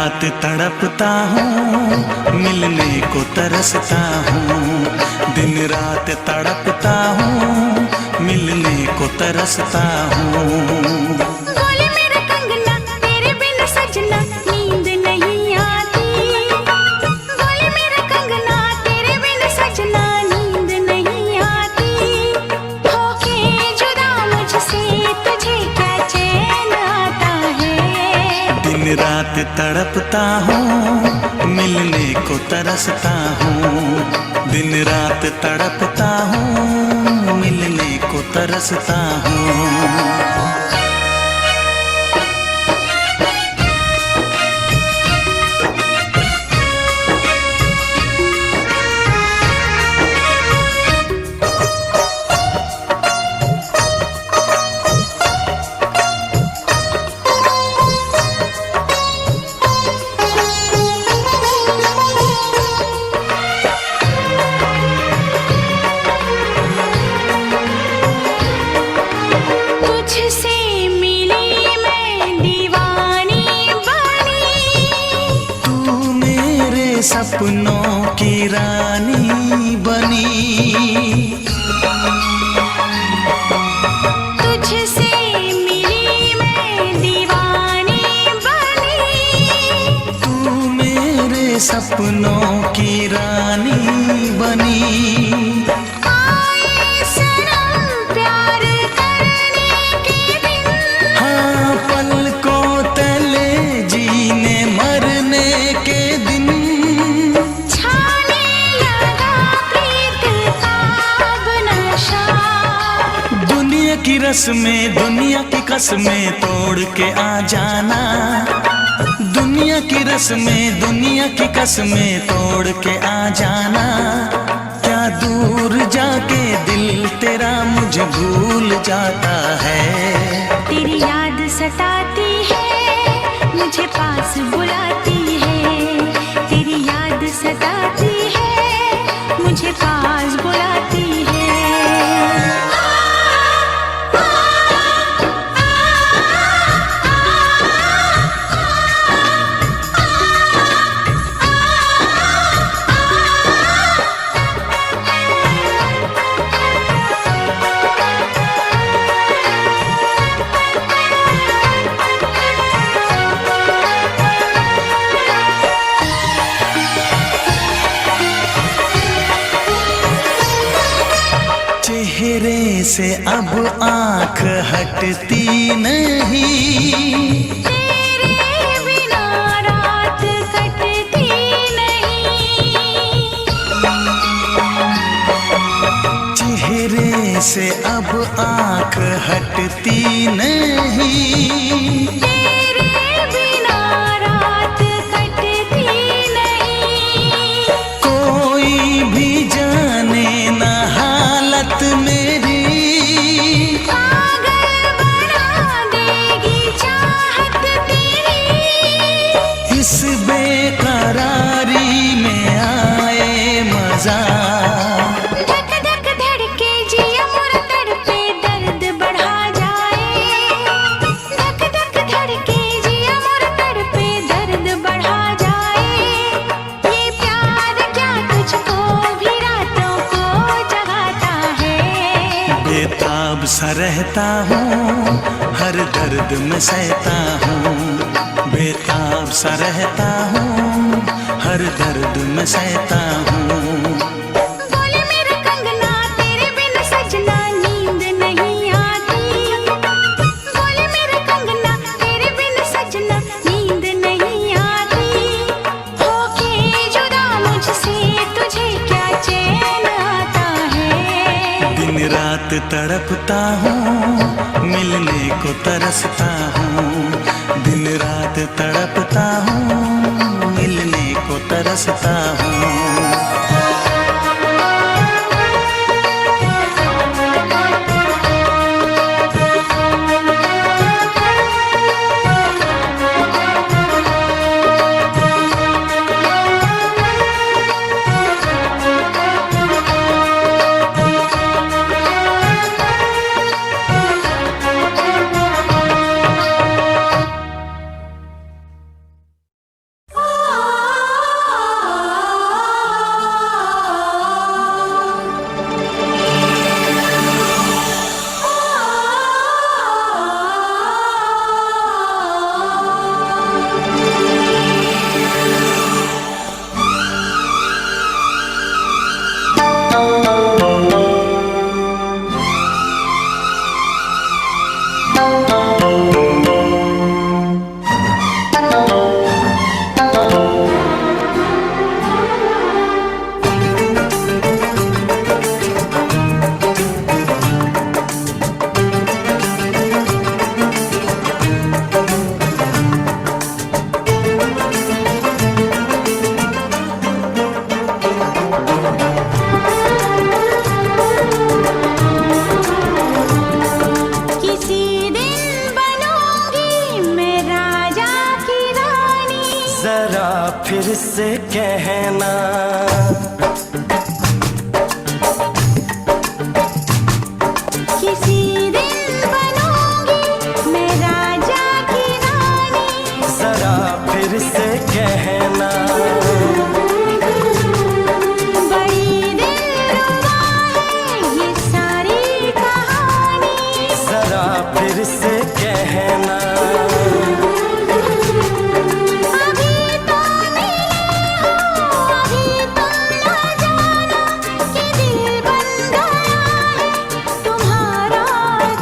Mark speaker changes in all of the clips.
Speaker 1: रात तड़पता हूँ, मिलने को तरसता हूँ। दिन रात तड़पता हूँ, मिलने को तरसता हूँ।
Speaker 2: बोले मेरा कंगना तेरे बिन सजना नींद नहीं आती। बोले मेरा कंगना तेरे बिन सजना नींद नहीं आती। होके जुदा मुझसे तुझे क्या चैन आता है।
Speaker 1: दिन रात तड़पता हूँ, मिलने को तरसता हूँ। दिन रात तड़पता हूँ, मिलने को तरसता हूँ।
Speaker 2: तुझसे मिली मैं दीवानी बनी।
Speaker 1: तू मेरे सपनों की रानी बनी।
Speaker 2: तुझसे मिली मैं दीवानी बनी।
Speaker 1: तू मेरे सपनों की रानी बनी।
Speaker 2: आए सनम प्यार करने के दिन।
Speaker 1: हाँ, पलकों तले जीने मरने के दिन।
Speaker 2: छाने लगा प्रीत का अब नशा।
Speaker 1: दुनिया की रस्में, दुनिया की कसमें तोड़ के आ जाना। दुनिया की रस्में, दुनिया की कसमें तोड़ के आ जाना। क्या दूर जाके दिल तेरा मुझे भूल जाता है।
Speaker 2: तेरी याद सताती है, मुझे पास बुलाती है। तेरी याद सताती है, मुझे पास बुलाती है।
Speaker 1: चेहरे से अब आंख हटती नहीं।
Speaker 2: तेरे बिना रात कटती नहीं।
Speaker 1: चेहरे से अब आंख हटती नहीं।
Speaker 2: तेरे बिना रात कटती नहीं।
Speaker 1: कोई भी जाने ना हालत मेरी।
Speaker 2: पागल बना देगी चाहत तेरी।
Speaker 1: इस बेकरारी में आए मजा।
Speaker 2: धक धक धड़के जिया मोरा तड़पे दर्द बढ़ा जाए। धक धक धड़के जिया मोरा तड़पे दर्द बढ़ा जाए। ये प्यार क्या तुझको भी रातों को जगाता है।
Speaker 1: बेताब सा रहता हूँ, हर दर्द में सहता हूँ। बेताब सा रहता हूँ, हर दर्द में सहता हूँ।
Speaker 2: बोले मेरा कंगना तेरे बिन सजना नींद नहीं आती। बोले मेरा कंगना तेरे बिन सजना नींद नहीं आती। होके जुदा मुझसे तुझे क्या चैन आता है।
Speaker 1: दिन रात तड़पता हूँ, मिलने को तरसता हूँ। दिन रात तड़पता हूँ, मिलने को तरसता हूँ।
Speaker 3: जरा फिर से कहना,
Speaker 2: किसी दिन बनूंगी मैं राजा की रानी।
Speaker 3: जरा फिर से कहना,
Speaker 2: बड़ी दिलरुबा है ये सारी कहानी।
Speaker 3: जरा फिर से कहना,
Speaker 2: अभी तो मिले हो, अभी तुम न जाना कि दिल बन गया है तुम्हारा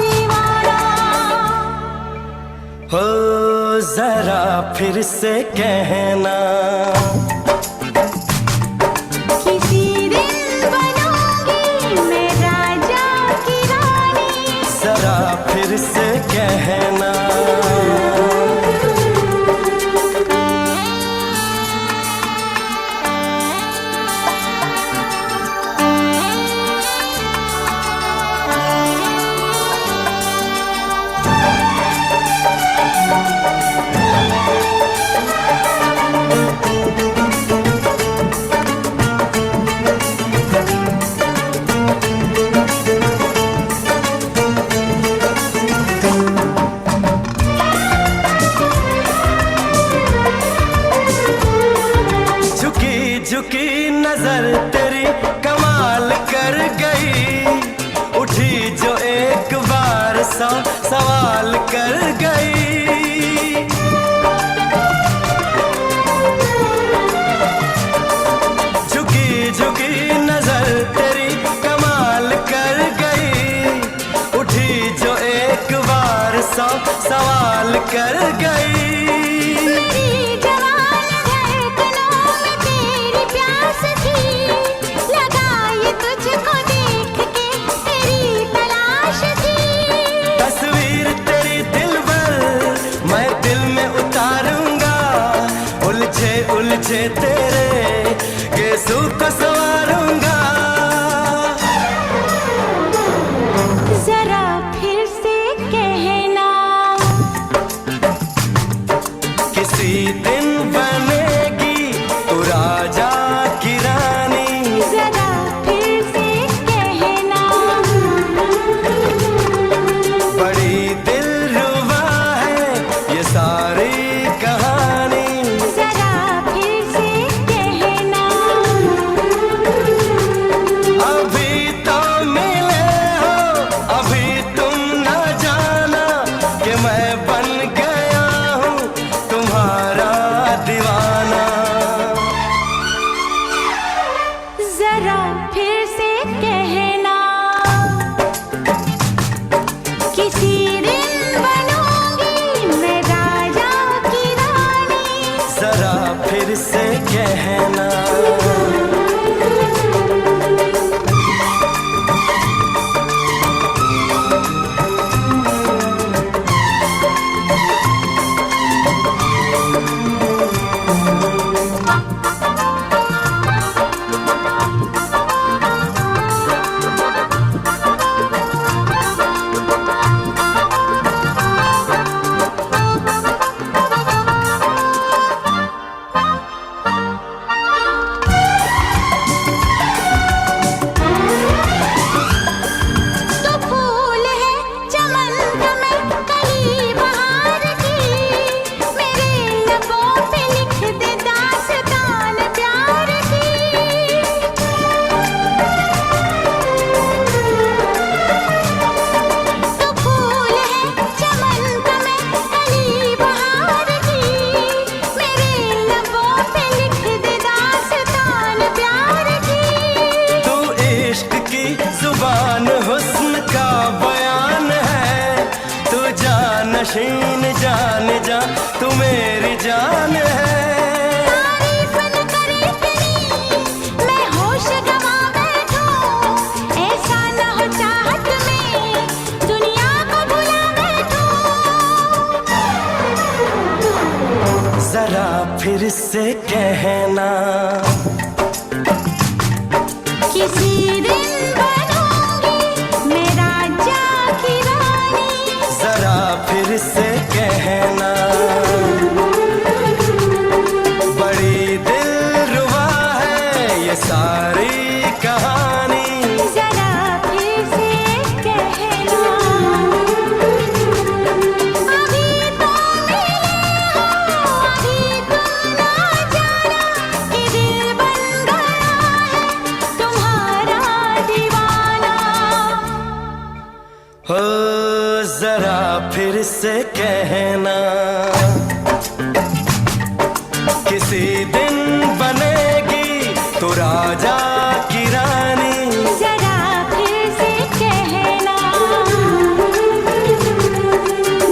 Speaker 2: दीवाना।
Speaker 3: हो जरा फिर से कहना,
Speaker 2: किसी दिन बनूंगी मैं राजा की रानी।
Speaker 3: जरा फिर से कहना, झुकी झुकी नजर तेरी कमाल कर गई, उठी जो एक बार 100 सवाल कर गई। झुकी झुकी नजर तेरी कमाल कर गई, उठी जो एक बार 100 सवाल कर गई।
Speaker 2: मेरी जवान धड़कनों में तेरी प्यास थी, लगाई तुझको देख के तेरी तलाश थी।
Speaker 3: तस्वीर तेरी दिलबर मैं दिल में उतारूंगा, उलझे उलझे तेरे गेसू को संवारूंगा।
Speaker 2: जरा फिर से कहना,
Speaker 3: किसी दिन बनेगी तू राजा की रानी।
Speaker 2: जरा फिर से कहना,
Speaker 3: बड़ी दिलरुबा है ये सारी कहानी।
Speaker 2: जरा फिर से कहना,
Speaker 3: अभी तो मिले हो, अभी तुम न जाना कि मैं बन गया हूँ तुम्हारा दीवाना।
Speaker 2: जरा फिर से कहना, किसी दिन बनूंगी मैं राजा की रानी।
Speaker 3: जरा फिर से कहना,
Speaker 2: तो फूल है चमन का मैं कली बहार की, मेरे लबों पे लिख दे दास्तान प्यार की। तो फूल है चमन का मैं कली बहार की, मेरे लबों पे लिख दे दास्तान प्यार की।
Speaker 3: तू इश्क की जुबान हुस्न का बयान है, तू जानशीन जान जा तू मेरी जान है।
Speaker 2: तारीफ न करे तेरी मैं होश गवा बैठूं, ऐसा न हो चाहत में दुनिया को भुला बैठूं।
Speaker 3: जरा फिर से कहना,
Speaker 2: किसी दिन बनूंगी मैं राजा की रानी।
Speaker 3: जरा फिर से कहना, से कहना, किसी दिन बनेगी तो राजा की रानी।
Speaker 2: जरा फिर से कहना,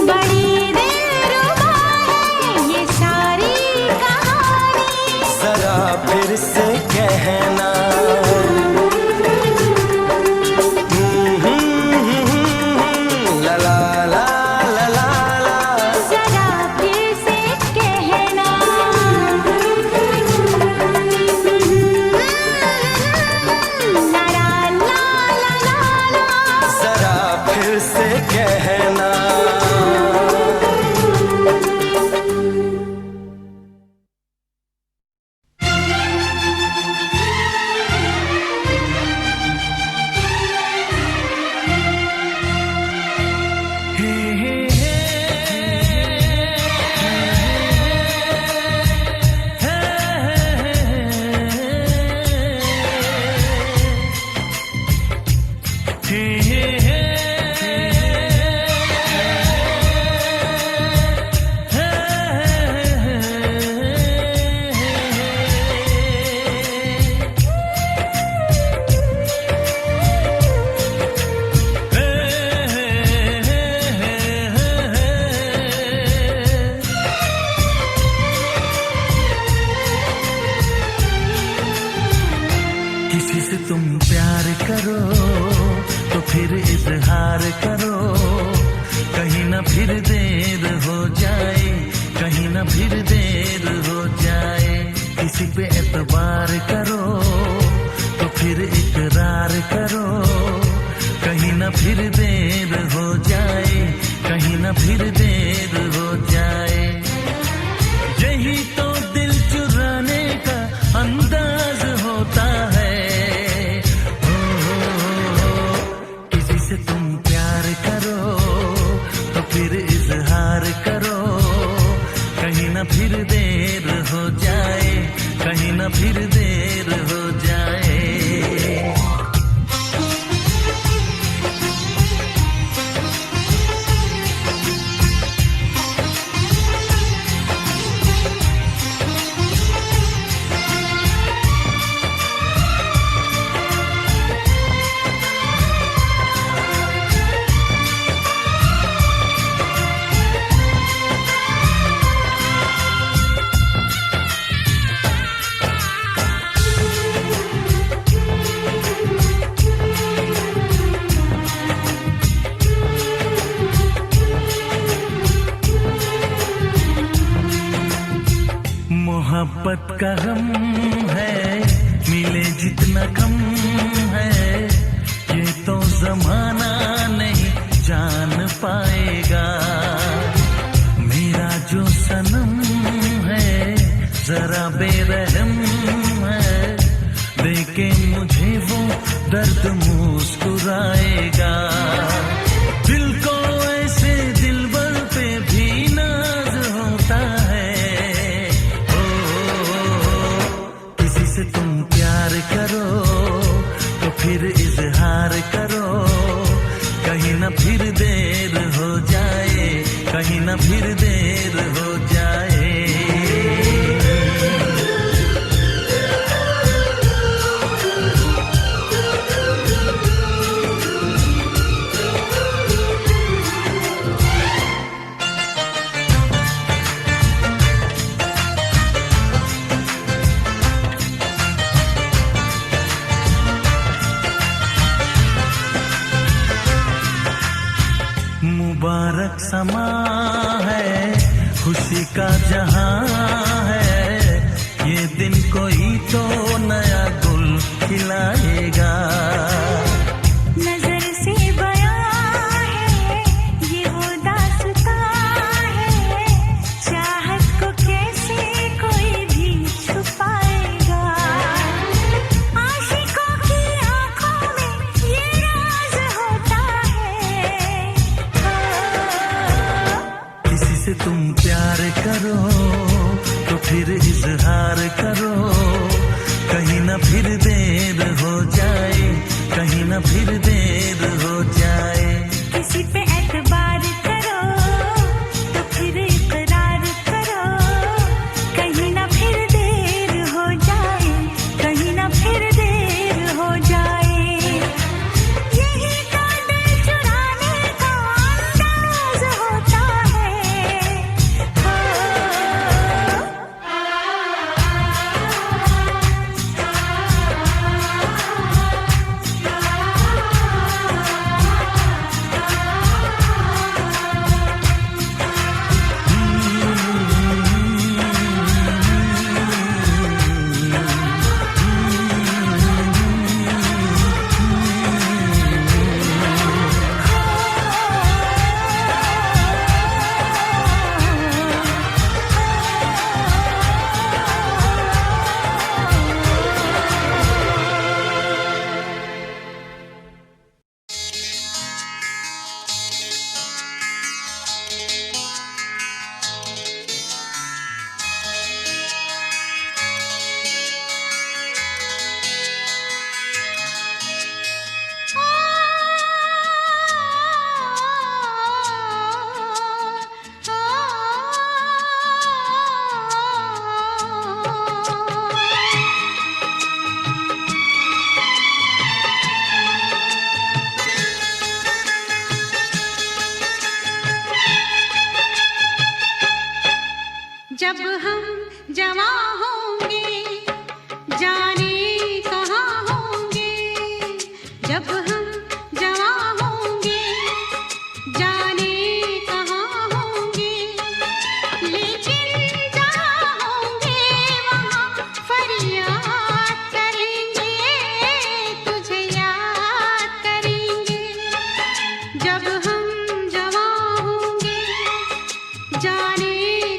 Speaker 2: बड़ी दिलरुबा है ये सारी कहानी।
Speaker 3: जरा फिर से कहना, ला ला ला ला ला ला।
Speaker 2: जरा फिर से कहना, ला ला ला ला ला।
Speaker 3: जरा फिर से कहना।
Speaker 1: किसी से तुम प्यार करो तो फिर इजहार करो, कहीं ना फिर देर हो जाए, कहीं ना फिर देर हो जाए। किसी पे एतबार करो तो फिर इकरार करो, कहीं ना फिर देर हो जाए, कहीं ना फिर देर हो जाए। यही तो दिल चुराने का अंदाज होता है। किसी से तुम प्यार करो तो फिर इजहार करो, कहीं ना फिर देर हो जाए, कहीं ना फिर देर हो जाए। मोहब्बत का गम है, मिले जितना कम है, ये तो जमाना नहीं जान पाएगा। मेरा जो सनम है जरा बेरहम है, देखे मुझे वो दर्द मुस्कुराएगा। दिल को ऐसे दिलबर पे भी नाज होता है। तुम प्यार करो तो फिर इजहार करो, कहीं ना फिर देर हो जाए, कहीं ना फिर देर हो जाए। मुबारक समा है, खुशी का जहां है, ये दिन कोई तो नया गुल खिलाएगा।
Speaker 2: नजर से बयां है ये वो दास्तां है, चाहत को कैसे कोई भी छुपाएगा। आशिकों की आंखों में ये राज होता है।
Speaker 1: किसी से तुम प्यार करो तो फिर इजहार करो, कहीं ना फिर देर हो जाए, कहीं ना फिर देर हो जाए।
Speaker 2: किसी पे एतबार करो जब हम जवां होंगे जाने कहाँ होंगे, जब हम जवां होंगे जाने कहाँ होंगे, लेकिन जहाँ होंगे वहाँ फरियाद करेंगे, तुझे याद करेंगे। जब हम जवां होंगे जाने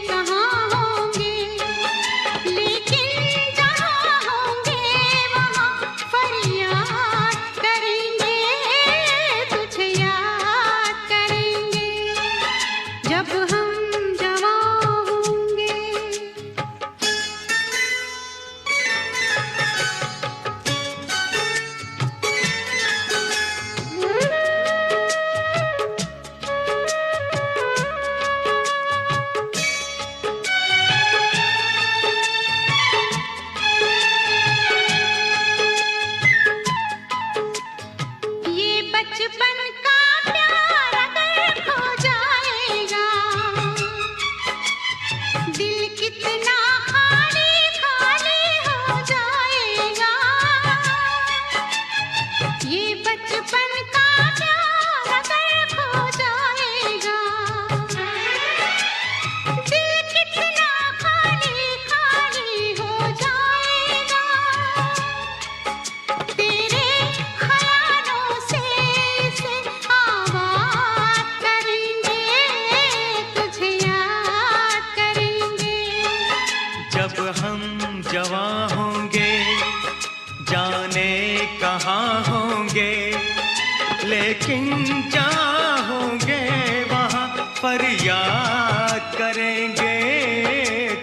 Speaker 2: कहाँ होंगे, लेकिन जहाँ होंगे वहाँ फरियाद करेंगे, तुझे याद करेंगे। जब हम जवां होंगे। ये बचपन का प्यार अगर खो जाएगा, दिल कितना खाली खाली हो जाएगा। ये बचपन का प्यार अगर खो जाएगा, दिल कितना खाली खाली हो जाएगा। तेरे ख्यालों से इसे आबाद करेंगे, तुझे याद करेंगे।
Speaker 1: जब हम जवां होंगे जाने कहाँ होंगे, लेकिन जहाँ होंगे वहाँ फरियाद करेंगे,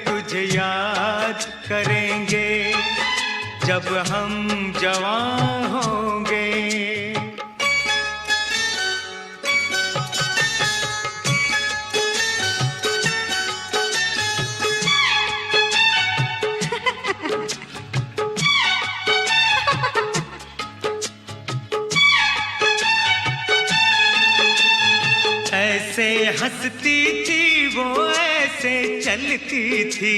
Speaker 1: तुझे याद करेंगे। जब हम जवां होंगे। ऐसे हंसती थी वो, ऐसे चलती थी,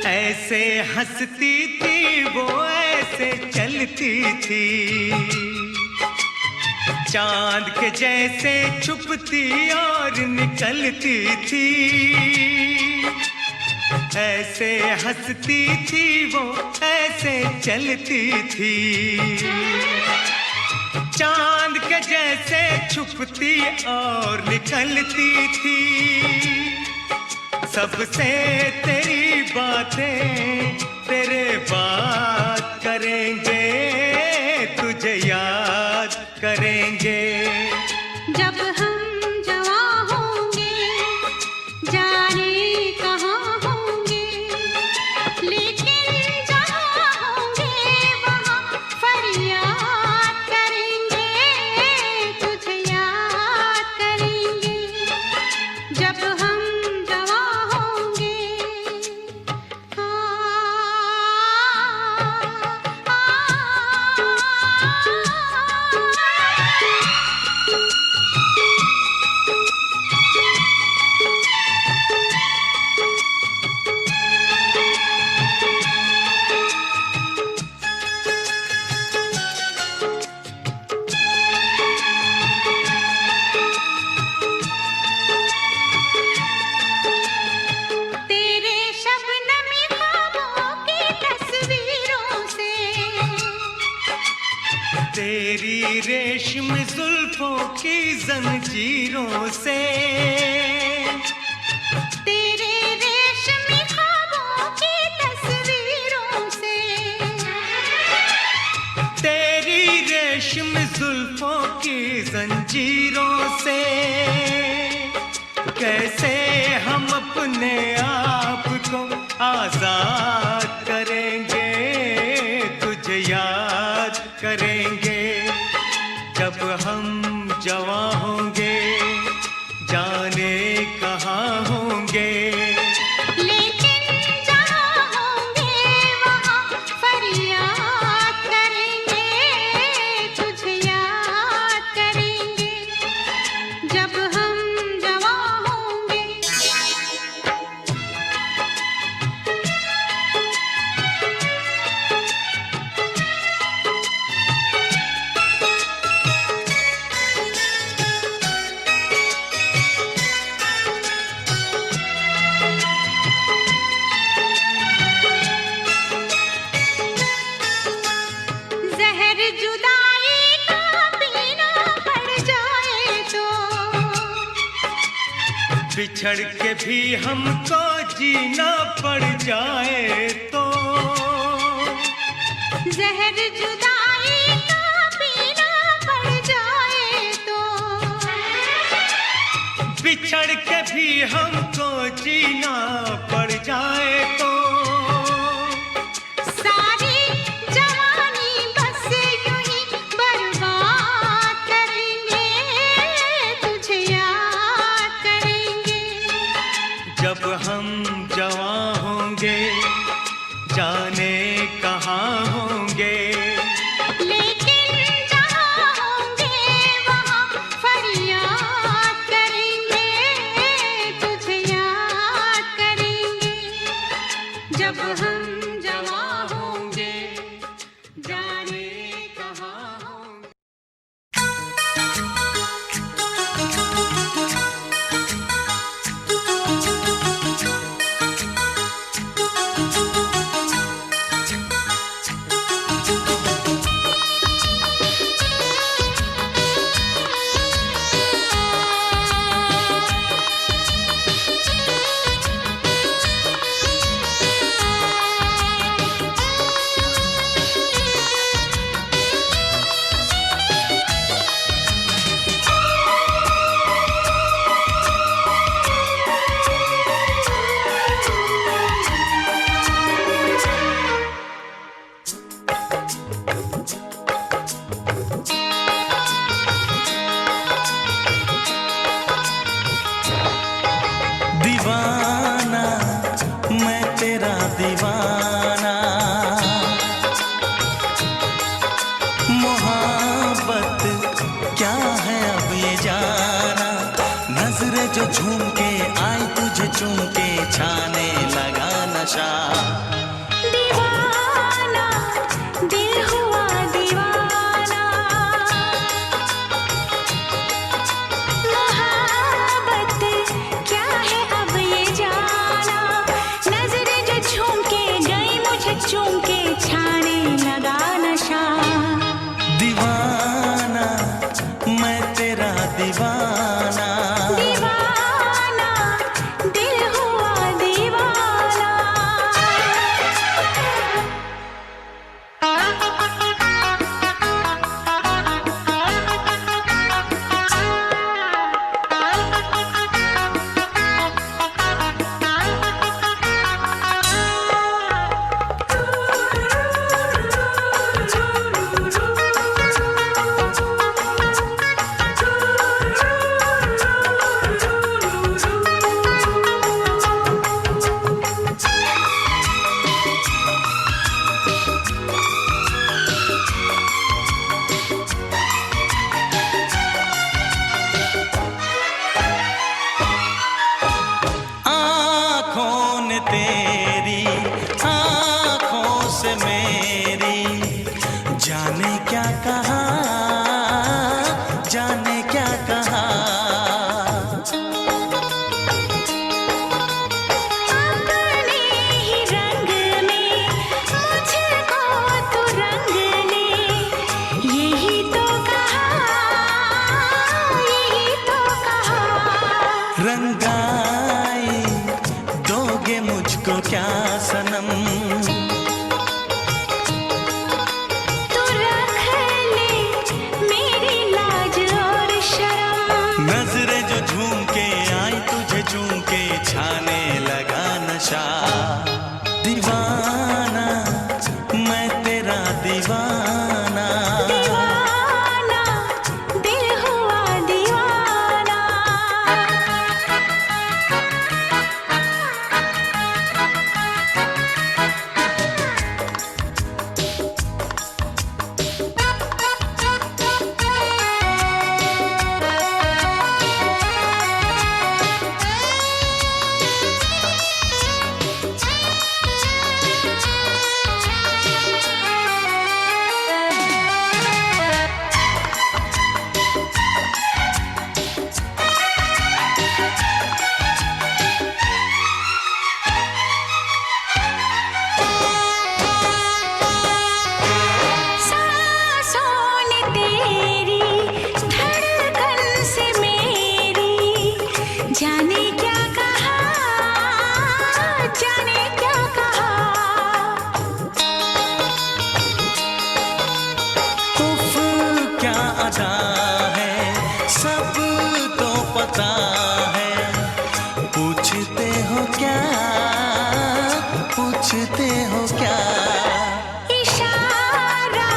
Speaker 1: ऐसे हंसती थी वो, ऐसे चलती थी, चांद के जैसे छुपती और निकलती थी। ऐसे हंसती थी वो, ऐसे चलती थी, चांद के जैसे छुपती और निकलती थी। सबसे तेरी बातें तेरे बात करेंगे, तुझे याद करेंगे।
Speaker 2: जब हम जवां होंगे जाने कहाँ होंगे, लेकिन जहाँ होंगे वहाँ फरियाद करेंगे, तुझे याद करेंगे। जब हम जवां होंगे। तेरे शबनमी ख्वाबों की तस्वीरों से,
Speaker 1: तेरी रेशम जुल्फों की जंजीरों से,
Speaker 2: तेरे रेशमी ख्वाबों की तस्वीरों से,
Speaker 1: तेरी रेशम जुल्फों की जंजीरों से, कैसे हम अपने आप को आजाद करेंगे, तुझे याद करेंगे। जब हम जवां होंगे जाने कहाँ होंगे,
Speaker 2: लेकिन जहाँ होंगे वहाँ फरियाद करेंगे, जहर जुदाई का पीना पड़ जाए तो,
Speaker 3: बिछड़ के भी हमको जीना पड़ जाए तो,
Speaker 2: जहर जुदाई का पीना पड़ जाए तो,
Speaker 3: बिछड़ के भी हमको जीना पड़ जाए तो,
Speaker 2: सारी जवानी बस यूं ही बर्बाद करेंगे, तुझे याद करेंगे।
Speaker 3: जब हम जवां होंगे जाने कहाँ होंगे,
Speaker 2: लेकिन जहाँ होंगे वहाँ फरियाद करेंगे, तुझे याद करेंगे। जब हम जवां होंगे जाने कहाँ होंगे।
Speaker 1: दीवाना मैं तेरा दीवाना, मोहब्बत क्या है अब ये जाना, नजरें जो झूम के आई तुझे चूम के छाने लगा नशा।
Speaker 2: दीवाना दिल हुआ दीवाना, मोहब्बत क्या है अब ये जाना, नजरें जो झूम के गई मुझे चूम के छाने लगा नशा।
Speaker 1: दीवाना मैं तेरा दीवाना,
Speaker 2: दीवाना दिल हुआ दीवाना।
Speaker 1: आँखों ने तेरी आँखों से मेरी जाने क्या कहा, जाने क्या कहा।
Speaker 2: अपने ही रंग में मुझको तू रंग ले, यही तो कहा, यही तो कहा।
Speaker 1: रंगाई दोगे मुझको क्या सनम,
Speaker 2: तू रख ले
Speaker 1: वादा है, सब तो पता है। पूछते हो क्या, पूछते हो क्या?
Speaker 2: इशारा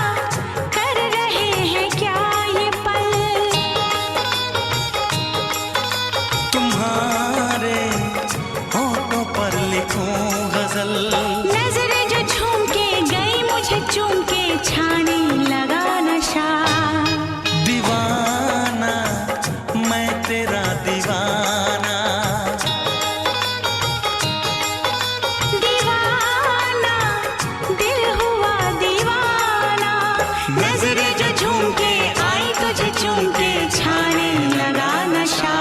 Speaker 2: कर रहे हैं क्या ये पल?
Speaker 1: तुम्हारे होठों पर लिखूं गजल।
Speaker 2: नजरें जो झूम के गई मुझे चूम के छाने लगा नशा।
Speaker 1: दीवाना मैं तेरा दीवाना,
Speaker 2: दीवाना दिल हुआ दीवाना। नजरें जो झूम के आई तुझे चूम के छाने लगा नशा।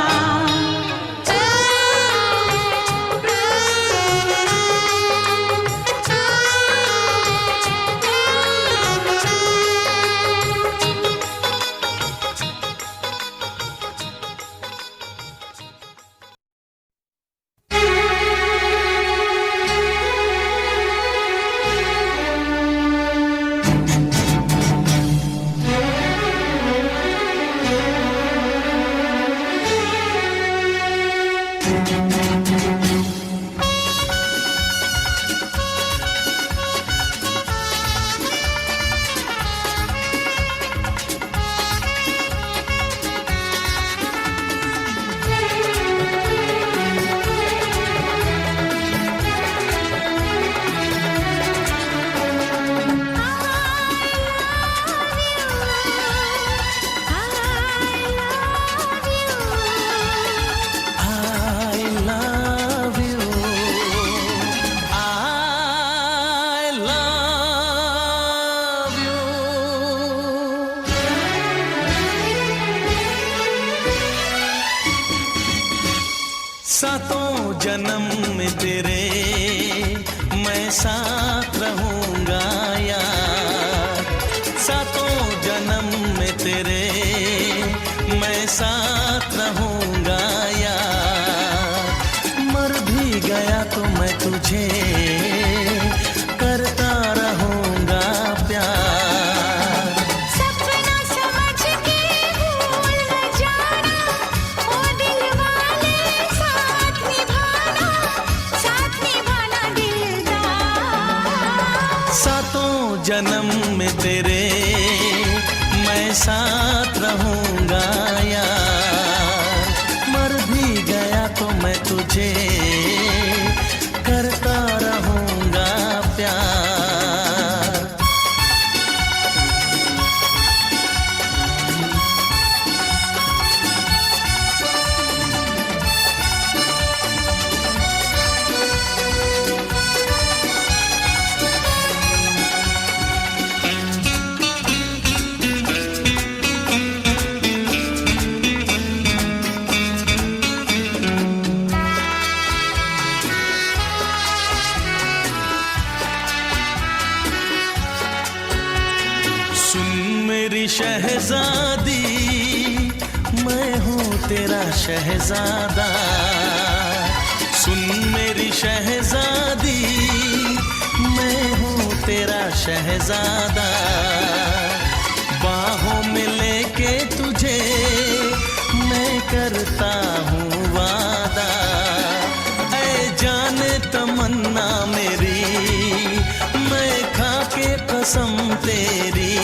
Speaker 1: सातों जन्म में तेरे मैं साथ रहूंगा यार। सातों जन्म में तेरे मैं साथ रहूंगा यार। मर भी गया तो मैं तुझे करता रहूंगा प्यार।
Speaker 2: सपना समझ के भूल न जाना, ओ दिल वाले साथ निभाना दिलदार।
Speaker 1: सातों जन्म में तेरे मैं साथ रहूंगा यार। मर भी गया तो मैं तुझे करता रहूंगा प्यार। शहजादी मैं हूँ तेरा शहजादा। सुन मेरी शहजादी मैं हूँ तेरा शहजादा। बाहों में लेके तुझे मैं करता हूँ वादा। ऐ जाने तमन्ना मेरी मैं खा के कसम तेरी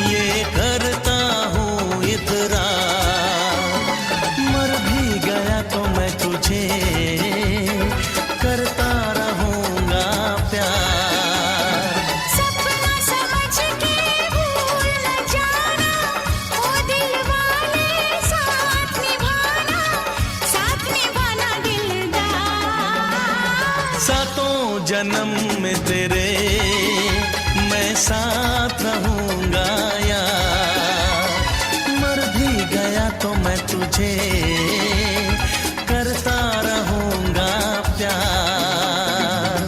Speaker 1: ये करता हूँ इतरार। मर भी गया तो मैं तुझे करता रहूंगा प्यार।
Speaker 2: सपना समझ के भूल न जाना, ओ दिल वाले साथ निभाना दिलदार।
Speaker 1: सातों जन्म में तेरे मैं साथ रहूंगा यार। मर भी गया तो मैं तुझे करता रहूंगा प्यार।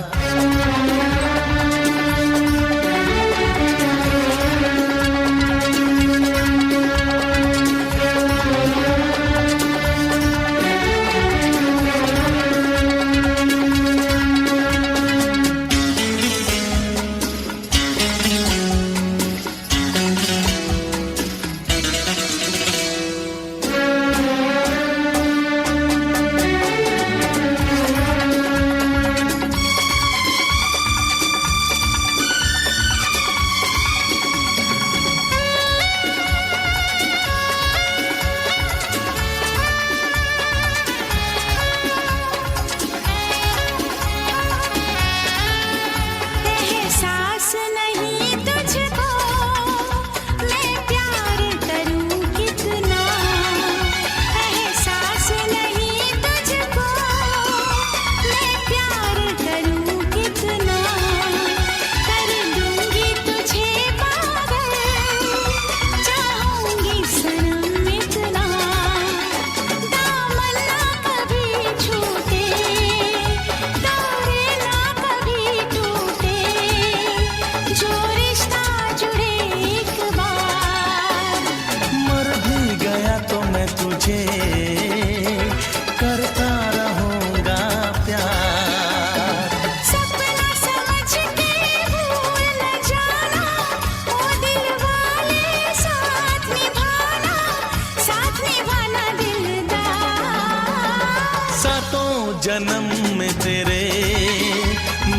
Speaker 1: जन्म में तेरे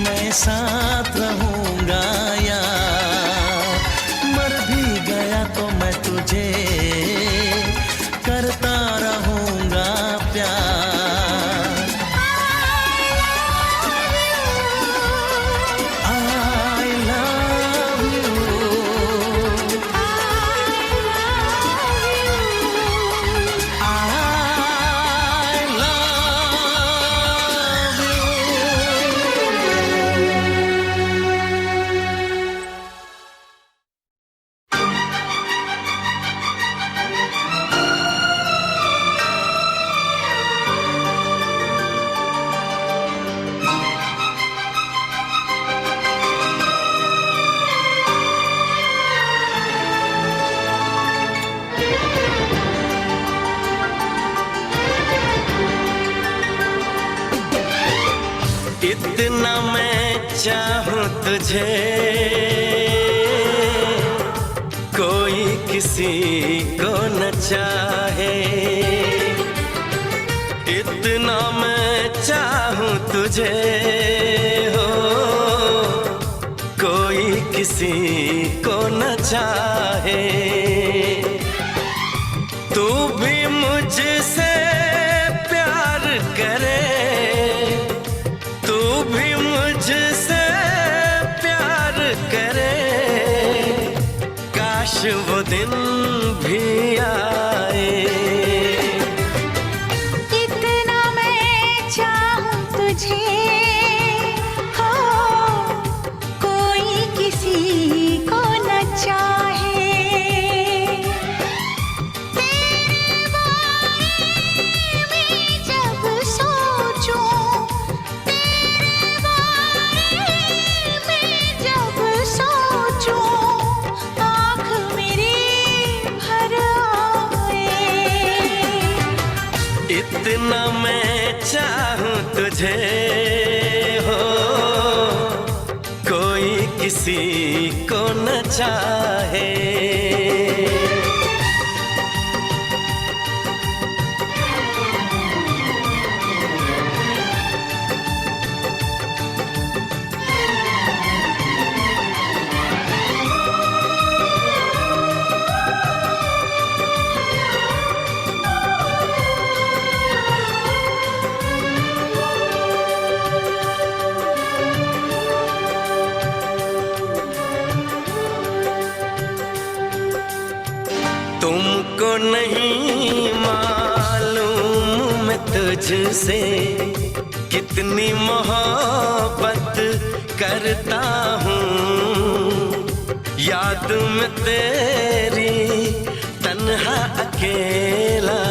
Speaker 1: मैं साथ रहूंगा यार। मर भी गया तो मैं तुझे करता रहूंगा प्यार।
Speaker 4: इतना मैं चाहूं तुझे कोई किसी को न चाहे। इतना मैं चाहूं तुझे हो कोई किसी को न चाहे। तू भी मुझसे प्यार करे, तू भी मुझसे प्यार करे। काश वो दिन भी आए।
Speaker 2: इतना मैं चाहूं तुझे हो कोई किसी को न चाहे। तेरे बारे में जब सोचूं, तेरे बारे में जब सोचूं, आँख मेरी भर आए।
Speaker 4: इतना मैं चाहूं तुझे हो कोई किसी को न चाहे। तुमको नहीं मालूम मैं तुझसे कितनी मोहब्बत करता हूँ। याद में तेरी तन्हा अकेला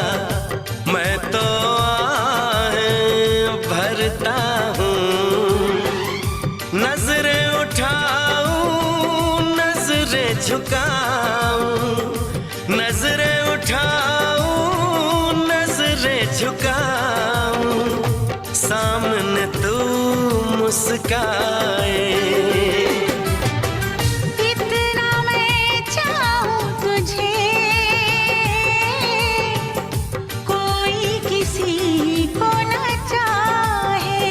Speaker 4: मैं तो आहें भरता हूँ। नजरें उठाऊं नजरें झुकाऊं, नजरें उठाऊं नजरें झुकाऊं, सामने तू मुस्काए।
Speaker 2: इतना मैं चाहूं तुझे कोई किसी को न चाहे।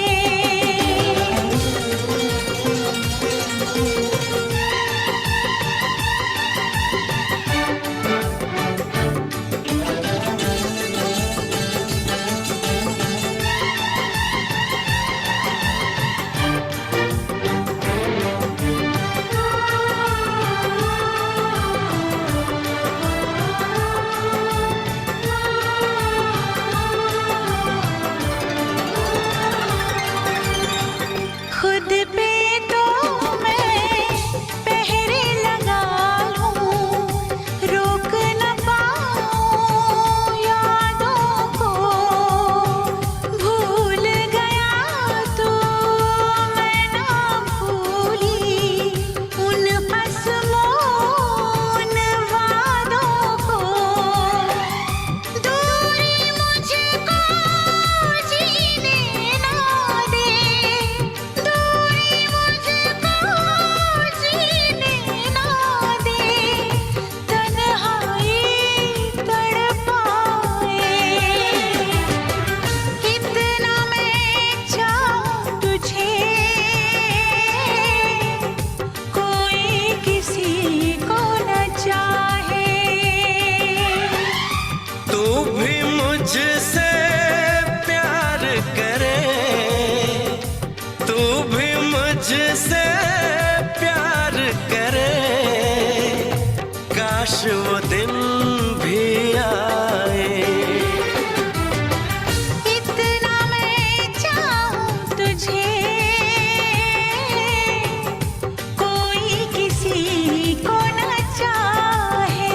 Speaker 4: मुझसे प्यार करे, तू भी मुझसे प्यार करे, काश वो दिन भी आए।
Speaker 2: इतना मैं चाहूं तुझे, कोई किसी को न चाहे।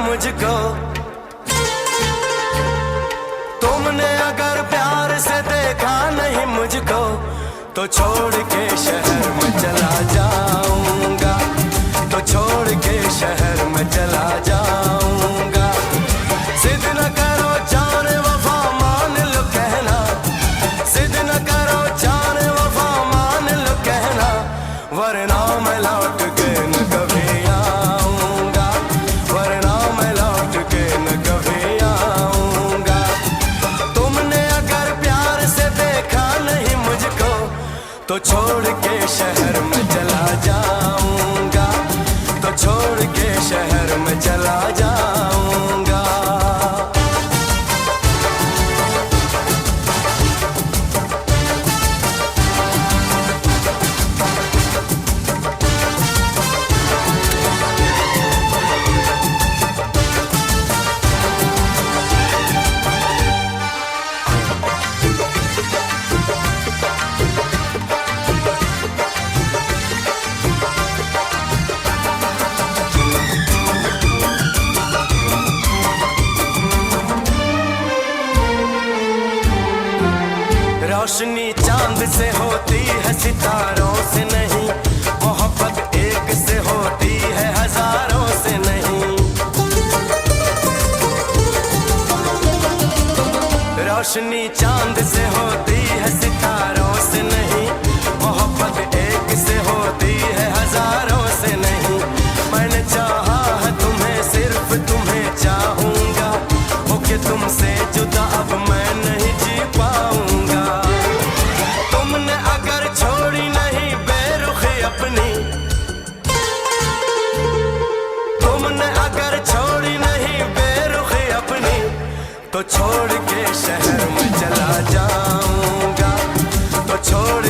Speaker 4: मुझको, तुमने अगर प्यार से देखा नहीं मुझको, तो छोड़ के शहर में चला जाऊंगा, तो छोड़ के शहर में चला जाऊंगा। जिद न करो जाने वफा मान लो कहना, जिद न करो जाने वफा मान लो कहना, वरना मैं लौट के न कभी आऊंगा, वरना मैं लौट के न कभी आऊंगा। तुमने अगर प्यार से देखा नहीं मुझको, तो छोड़ के शहर में चला जाऊंगा, तो छोड़ के शहर में चला जाऊंगा। रोशनी चांद से होती है सितारों से नहीं, मोहब्बत एक से होती है हजारों से नहीं। रोशनी चांद से होती है सितारों से नहीं, मोहब्बत एक से होती है हजारों से नहीं। मैंने चाहा है तुम्हें, सिर्फ तुम्हें चाहूंगा, होके तुमसे जुदा अब मैं नहीं जी पाऊंगा। तुमने अगर छोड़ी नहीं बेरुखी अपनी, तुमने अगर छोड़ी नहीं बेरुखी अपनी, तो छोड़ के शहर में चला जाऊंगा, तो छोड़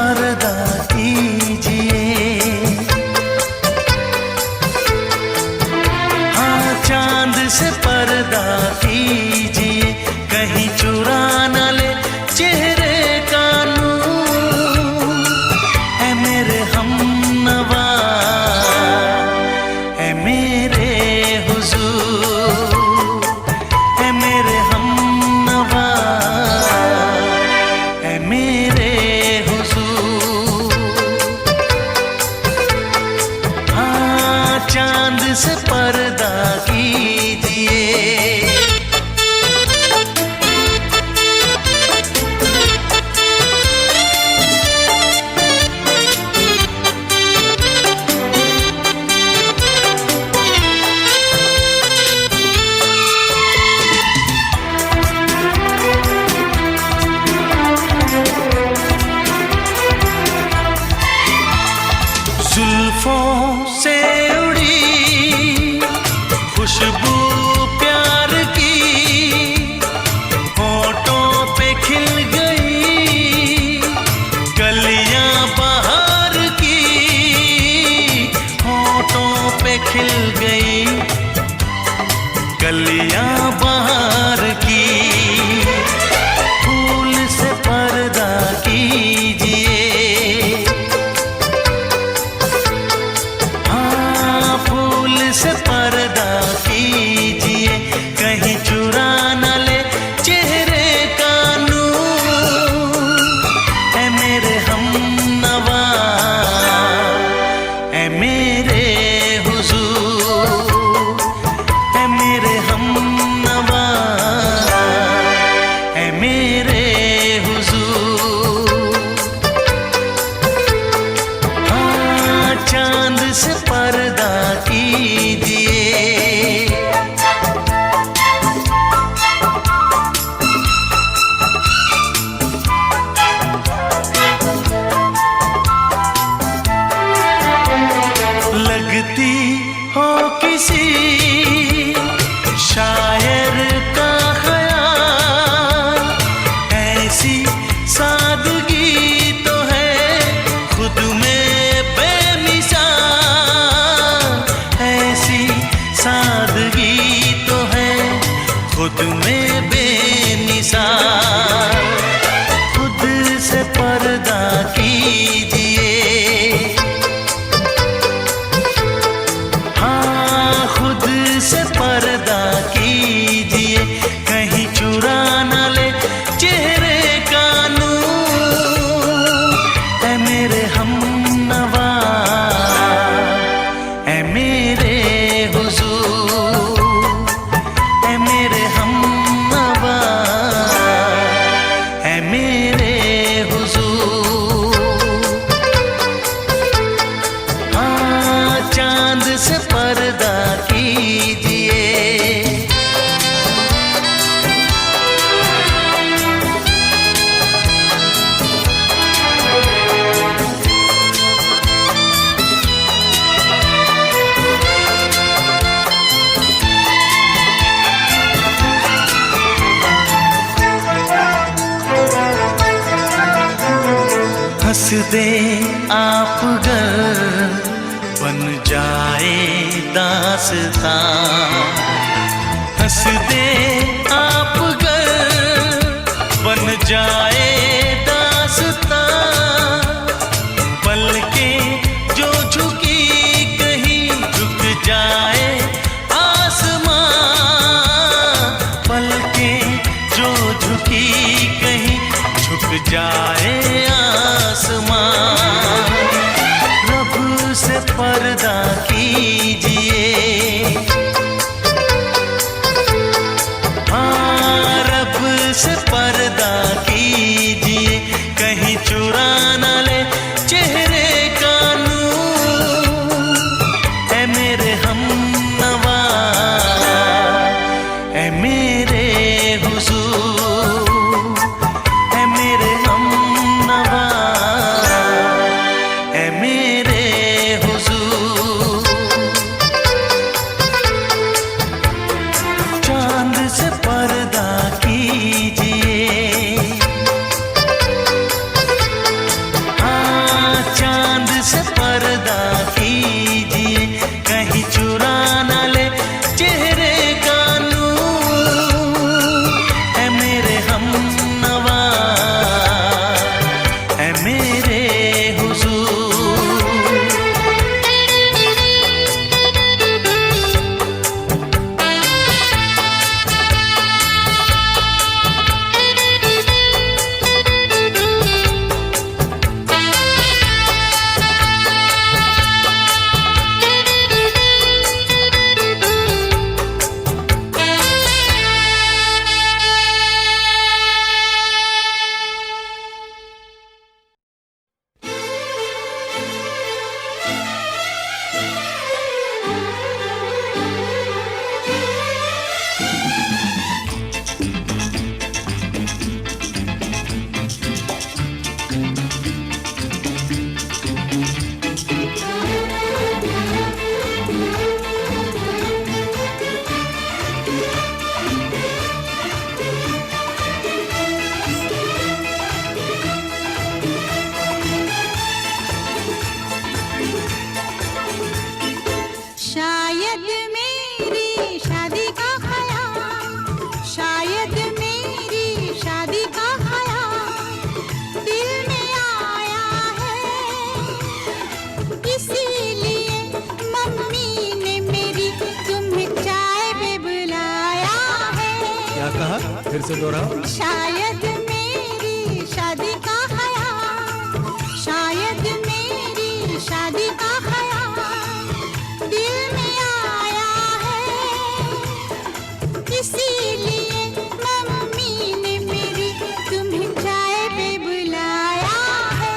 Speaker 1: पर्दा कीजिए, हाँ चांद से पर्दा कीजिए, कहीं चुरा न ले चेहरे का नूर। ऐ मेरे हमनवा, ऐ मेरे हुजूर, ऐ मेरे हमनवा, ऐ मेरे हुजूर। हाँ चांद से पर्दा कीजिए। जुल्फों से उड़ी खुशबू प्यार की, होठों पे खिल गई कलियां बहार की, होठों पे खिल गई कलियां बहार की। फूल से पर्दा कीजिए, से पर्दा कीजिए, कहीं चुरा न ले चेहरे का नूर। ऐ मेरे हमनवा, ऐ मेरे हुजूर, ऐ मेरे हमनवा, ऐ मेरे हुजूर। हाँ चांद से पर्दा कीजिए। लगती हो किसी शायर का ख्याल, ऐसी सादगी तो है खुद में बेमिसाल, ऐसी सादगी तो है खुद में बेमिसाल। खुद से पर्दा कीजिए, हाँ खुद से पर्दा कीजिए, कहीं चुरा न ले चेहरे का नूर। ऐ मेरे हमनवा, ऐ मेरे हुजूर, ऐ मेरे हमनवा, ऐ मेरे हुजूर। हाँ चांद से पर्दा कीजिए। हंस दे आप गर बन जाए दास्तां, हंस दे आप गर बन जाए दास्तां। पलकें जो झुकी कहीं झुक जाए आसमां, पलकें जो झुकी कहीं झुक जाए आसमां। रब से पर्दा कीजिए,
Speaker 2: शायद मेरी शादी का ख्याल, शायद मेरी शादी का ख्याल दिल में आया है, इसीलिए मम्मी ने मेरी तुम्हें चाय पे बुलाया है।
Speaker 5: क्या कहा, फिर से दोहराओ।
Speaker 2: शायद मेरी शादी का ख्याल, शायद मेरी शादी का ख्याल दिल में आया है, इसीलिए मम्मी ने मेरी तुम्हें चाय पे बुलाया है।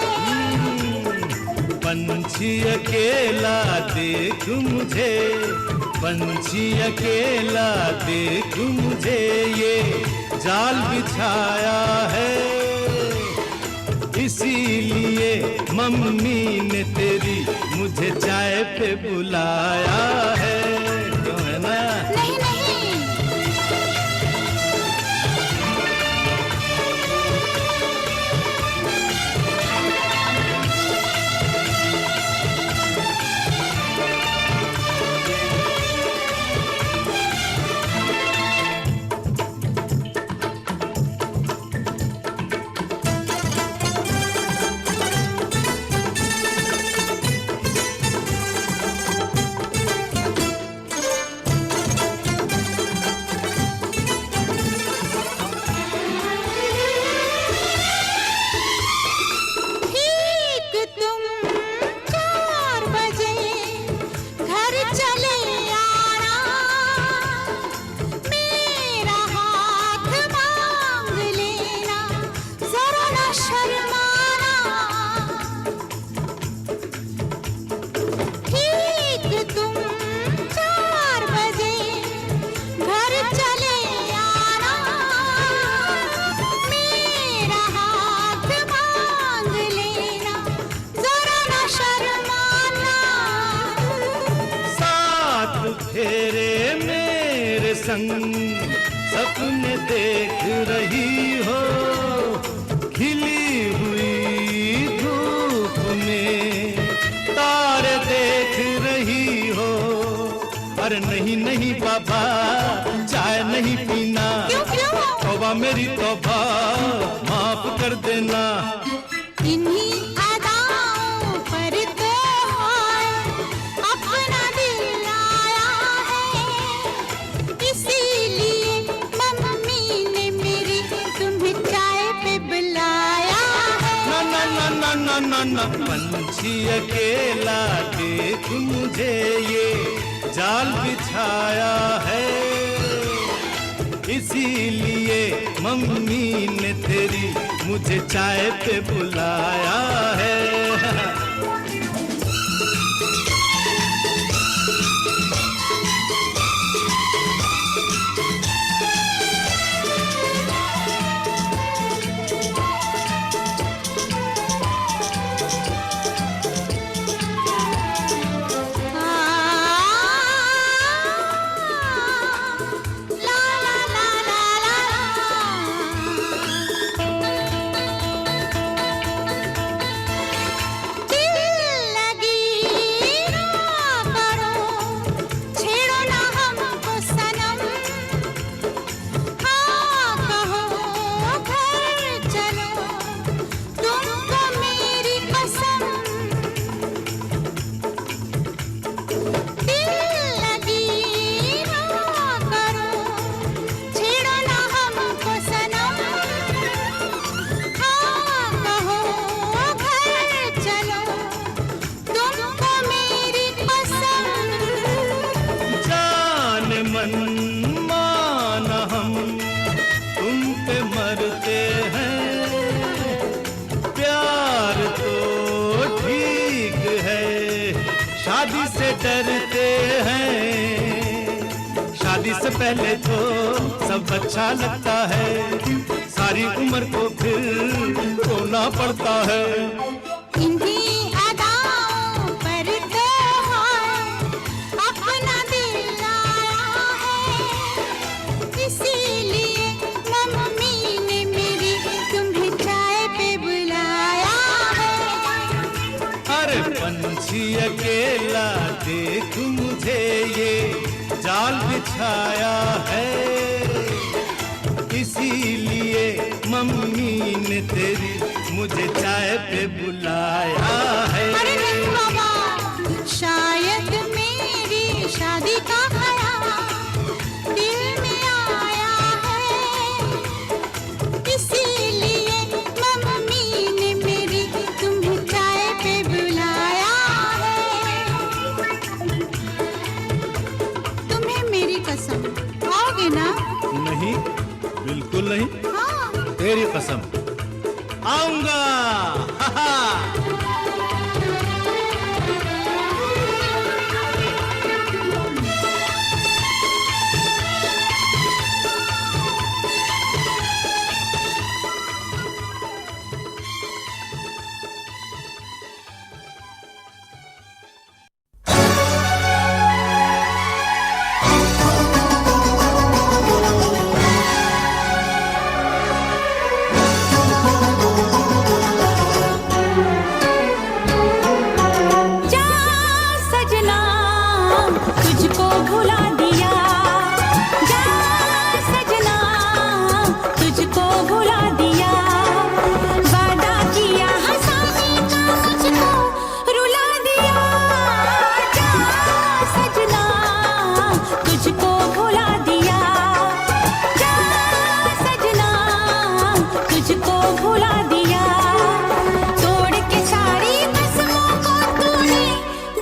Speaker 3: पंछी अकेला देख मुझे, पंछी अकेला देख मुझे, ये जाल बिछाया है, इसीलिए मम्मी ने तेरी मुझे चाय पे बुलाया है। क्यों है ना?
Speaker 2: नहीं नहीं,
Speaker 3: फेरे मेरे संग सपने देख रही हो, खिली हुई धूप में तारे देख रही हो। अरे नहीं नहीं बाबा, चाय नहीं पीना, तौबा मेरी तौबा, माफ कर देना।
Speaker 2: इन्हीं अदाओं पर तो अपना दिल आया है, इसीलिए मम्मी ने मेरी तुम्हें चाय पे बुलाया है।
Speaker 3: ना ना ना ना ना ना ना, पंछी अकेला देख मुझे, ये जाल बिछाया है, इसीलिए मम्मी ने तेरी मुझे चाय पे बुलाया है। माना हम तुम पे मरते हैं, प्यार तो ठीक है, शादी से डरते हैं। शादी से पहले तो सब अच्छा लगता है, सारी उम्र को फिर रोना पड़ता है।
Speaker 2: इन्हीं अदाओं पर तो अपना दिल आया है, इसीलिए मम्मी ने मेरी तुम्हें चाय पे बुलाया है।
Speaker 3: अरे पंछी अकेला देख मुझे, मुझे ये जाल बिछाया है, इसीलिए मम्मी ने तेरी मुझे चाय पे बुलाया है।
Speaker 2: अरे नहीं बाबा, शायद मेरी शादी का ख्याल दिल में आया है, इसीलिए मम्मी ने मेरी तुम्हें चाय पे बुलाया है। तुम्हें मेरी कसम, आओगे ना?
Speaker 3: नहीं, बिल्कुल नहीं।
Speaker 2: हाँ।
Speaker 3: तेरी कसम, आऊंगा।
Speaker 2: जा सजना, तुझको भुला दिया, जा सजना, तुझको भुला दिया, वादा किया हंसाने का मुझको रुला दिया, जा सजना, तुझको भुला दिया, जा सजना, तुझको भुला दिया, तोड़ के सारी कसमों को तूने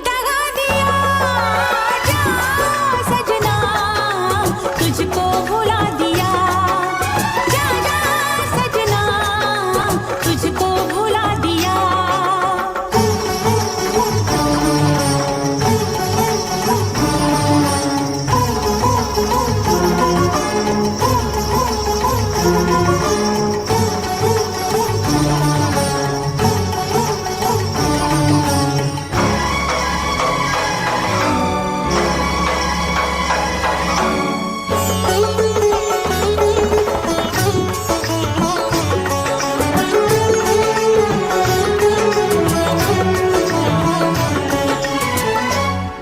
Speaker 2: दगा दिया, जा सजना, तुझको भुला दिया, जा जा सजना, तुझको भुला दिया।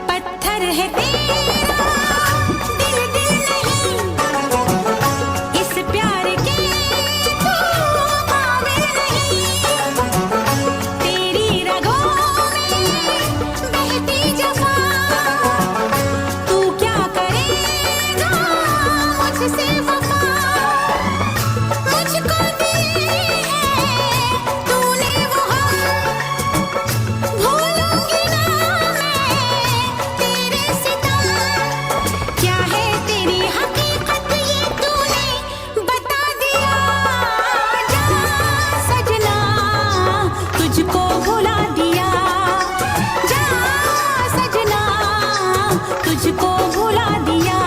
Speaker 2: पत्थर है तेरा दिल दिल नहीं, इस प्यार के तू काबिल नहीं, तेरी रगों में बहती जफा, तू क्या करेगा मुझसे वफा, मुझको दी है तूने वो हम, भूलूंगी ना मैं तेरे सितम, क्या है तेरी हकीकत ये तूने बता दिया, जा सजना, तुझको भुला दिया, जा सजना, तुझको भुला दिया,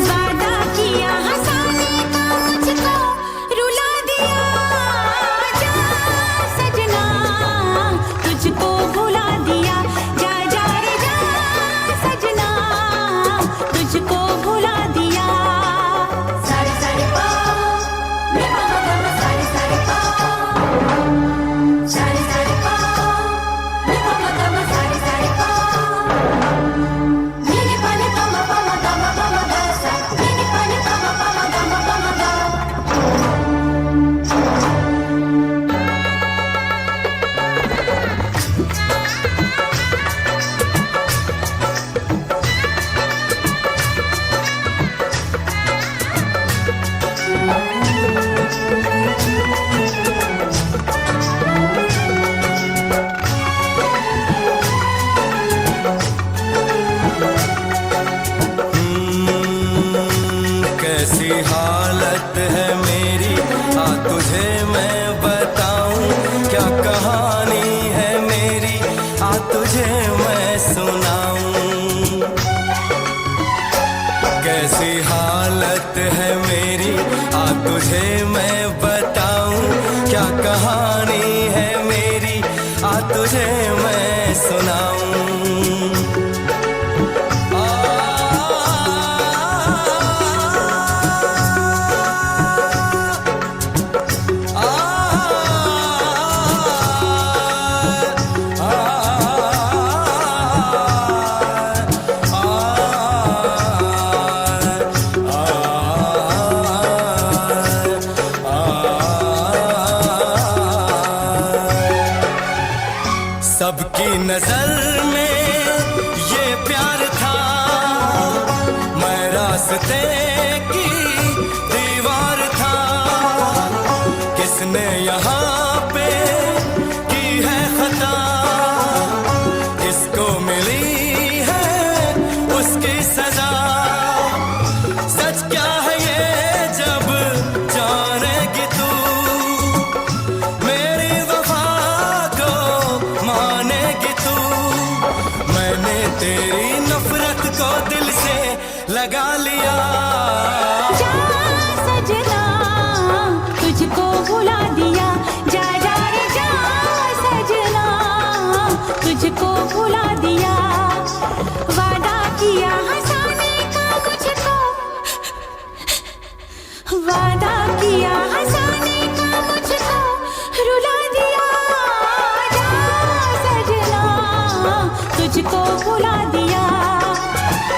Speaker 2: वादा किया हंसाने का मुझको रुला दिया, जा सजना, तुझको भुला दिया, जा जा रे जा सजना, तुझको भुला दिया। सारे सारे पाओ, रे पामा पामा सारे सारे पाओ, सारे सारे पाओ, रे पामा पामा सारे सारे पाओ, नीने पाने पामा पामा गामा पामा गासा, नीने पाने पामा पामा गामा पामा गा।
Speaker 4: कैसी हालत है मेरी, आ तुझे मैं बताऊं, क्या कहानी है मेरी, आ तुझे मैं सुनाऊं, कैसी हालत है मेरी, आ तुझे मैं बताऊं, क्या कहानी है मेरी, आ तुझे मैं सुनाऊं। रास्ते की दीवार था, किसने यहाँ पे की है खता, किसको मिली है उसकी सजा। सच क्या है ये जब जानेगी तू, मेरी वफा को मानेगी तू। मैंने तेरी नफरत को दिल से लगा लिया।
Speaker 2: जा सजना तुझको भुला दिया, जा जा रे जा सजना तुझको भुला दिया। वादा किया हंसाने का मुझको, वादा किया हंसाने का मुझको रुला दिया। जा सजना तुझको भुला दिया,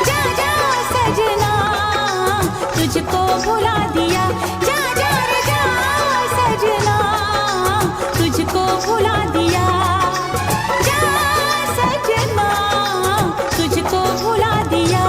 Speaker 2: जा जा सजना तुझको भुला दिया। जा जा रे जा सजना तुझको भुला दिया, जा सजना तुझको भुला दिया।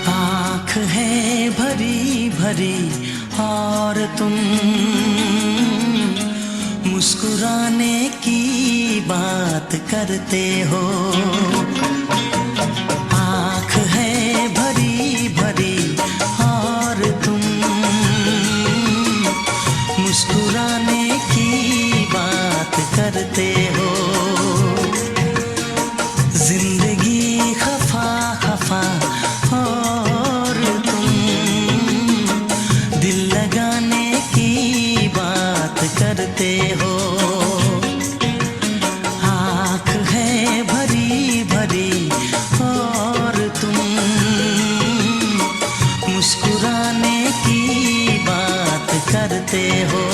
Speaker 1: आँख है भरी भरी और तुम मुस्कुराने की बात करते हो। आँख है भरी भरी और तुम मुस्कुराने की बात करते हो। जिंदगी खफा खफा और तुम दिल लगाने की बात करते हो। आँख है भरी भरी और तुम मुस्कुराने की बात करते हो।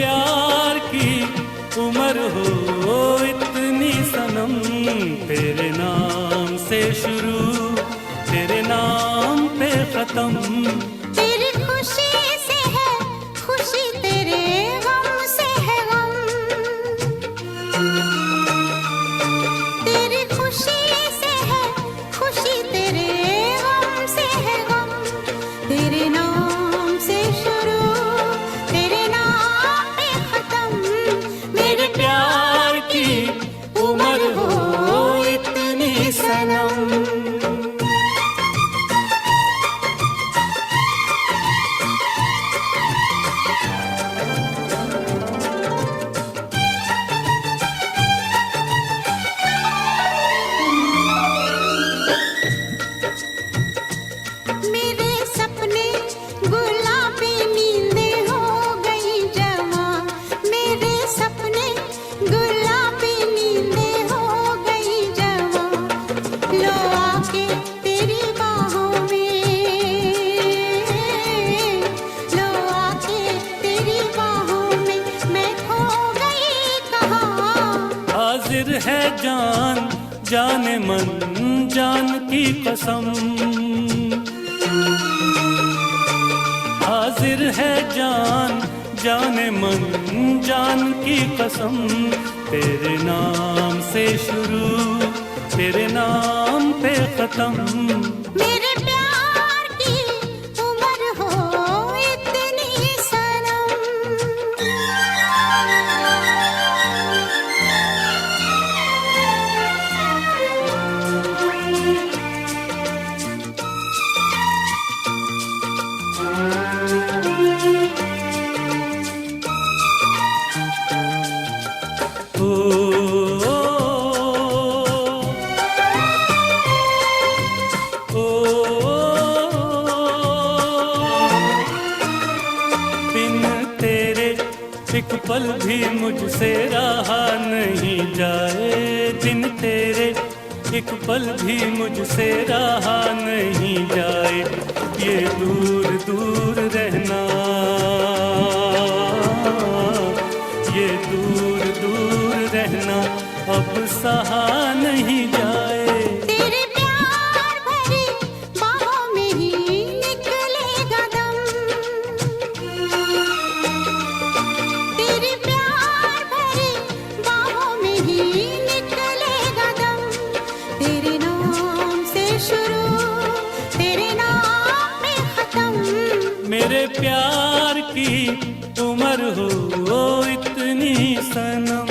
Speaker 3: प्यार की उम्र हो इतनी सनम, तेरे नाम से शुरू तेरे नाम पे खत्म।
Speaker 2: तेरी खुशी से है खुशी, तेरे गम से है गम। तेरी खुशी से है खुशी, तेरे गम से है गम। तेरे नाम से शुरू तेरे नाम पे खत्म।
Speaker 3: मेरे प्यार की उम्र हो इतनी सनम।
Speaker 2: मेरे सपने गुलाबी नींदें हो गई जवां। मेरे सपने गुलाबी नींदें हो गई जवां। लो आके तेरी बाहों में, लो आके तेरी बाहों में मैं खो गई कहाँ।
Speaker 3: हाजिर है जान जाने मन जान की कसम। हाजिर है जान जाने मन जान की कसम। तेरे नाम से शुरू तेरे नाम पे खत्म।
Speaker 2: मेरे प्यार की उम्र हो इतनी सनम।
Speaker 3: बिन तेरे एक पल भी मुझसे रहा नहीं जाए। बिन तेरे एक पल भी मुझसे रहा नहीं जाए। ये दूर दूर रहना, ये दूर दूर रहना अब सहा नहीं जाए।
Speaker 2: तेरे प्यार भरी बाहों में ही निकलेगा दम। तेरे प्यार भरी बाहों में ही निकलेगा दम। तेरे नाम से शुरू तेरे नाम पे खत्म।
Speaker 3: मेरे प्यार की उम्र हो इतनी सनम।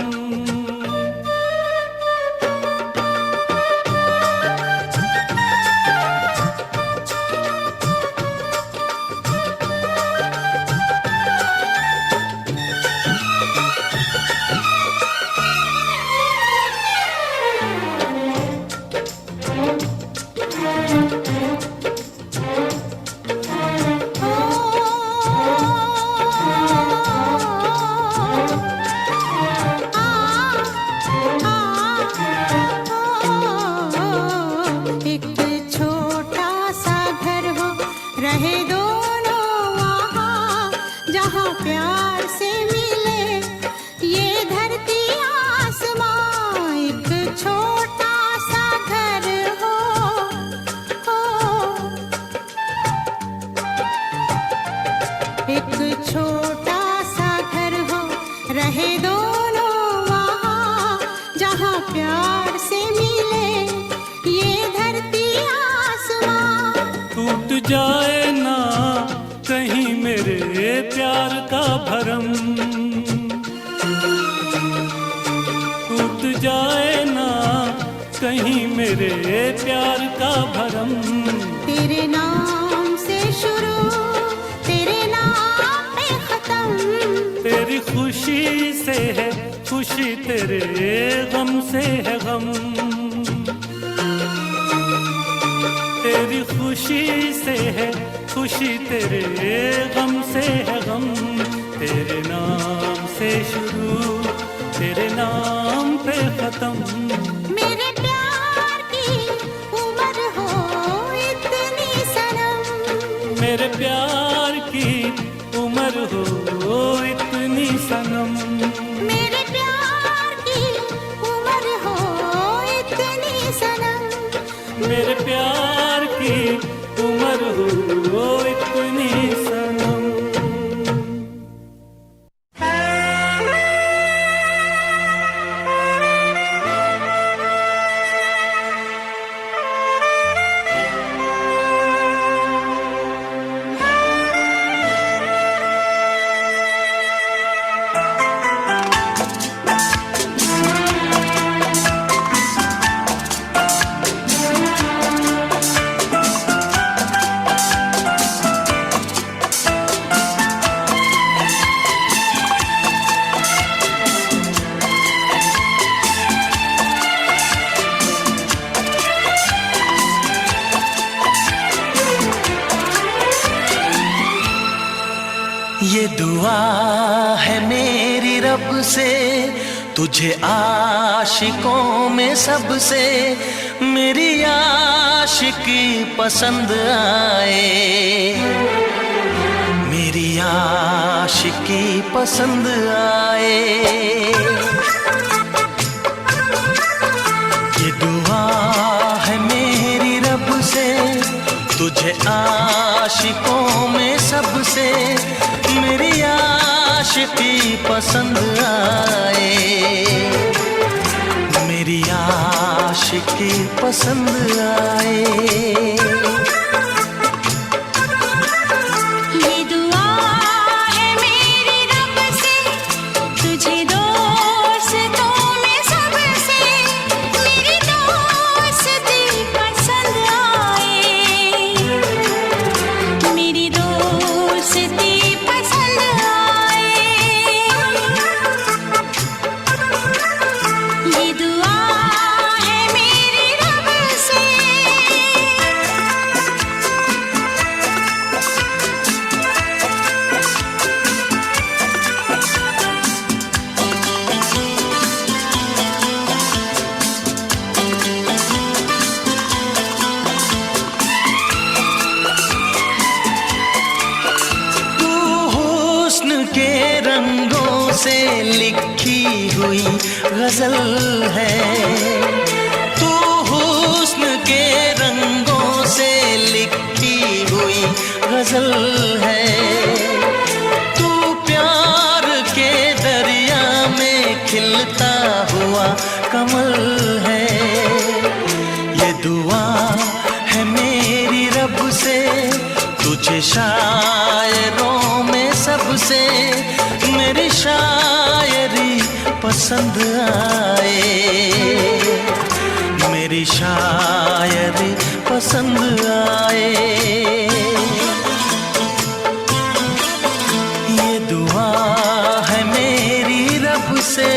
Speaker 2: एक छोटा सा घर हो रहे दोनों वहाँ, जहाँ प्यार से मिले ये धरती आसमां। एक छोटा सा घर हो, एक छोटा सा घर हो रहे दोनों वहाँ, जहाँ प्यार से मिले ये धरती आसमां।
Speaker 3: टूट जाए ना कहीं मेरे प्यार का भरम। टूट जाए ना कहीं मेरे प्यार का भरम।
Speaker 2: तेरे नाम से शुरू तेरे नाम पे खत्म।
Speaker 3: तेरी खुशी से है खुशी, तेरे गम से है गम। तेरी खुशी से है खुशी, तेरे गम से है गम। तेरे नाम से शुरू तेरे नाम पे खत्म।
Speaker 2: मेरे प्यार की उम्र हो इतनी सनम।
Speaker 3: मेरे प्यार की उम्र हो इतनी सनम।
Speaker 1: सनम।
Speaker 2: मेरे प्यार की उम्र हो इतनी सनम।
Speaker 1: मेरे प्यार की उम्र हो इतनी सनम। ये दुआ है मेरी रब से तुझे आशिकों में सबसे मेरी आशिकी पसंद आए। मेरी आशिकी पसंद आए। ये दुआ है मेरी रब से तुझे आशिकों में सबसे मेरी आशिकी पसंद आए। मेरी आशिकी पसंद आए।
Speaker 2: ये दुआ है मेरी रब से तुझे दोस्तों में सबसे मेरी दोस्ती पसंद आए। मेरी दोस्ती पसंद आए। ये दुआ है मेरी रब से।
Speaker 1: तू हुस्न के रंगों से लिखी हुई गजल है। तू हुस्न के रंगों से लिखी हुई गजल है। तू प्यार के दरिया में खिलता हुआ कमल है। ये दुआ है मेरी रब से तुझे शायरों में सबसे मेरी शायरी पसंद आए। मेरी शायरी पसंद आए। ये दुआ है मेरी रब से।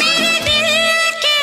Speaker 2: मेरे दिल के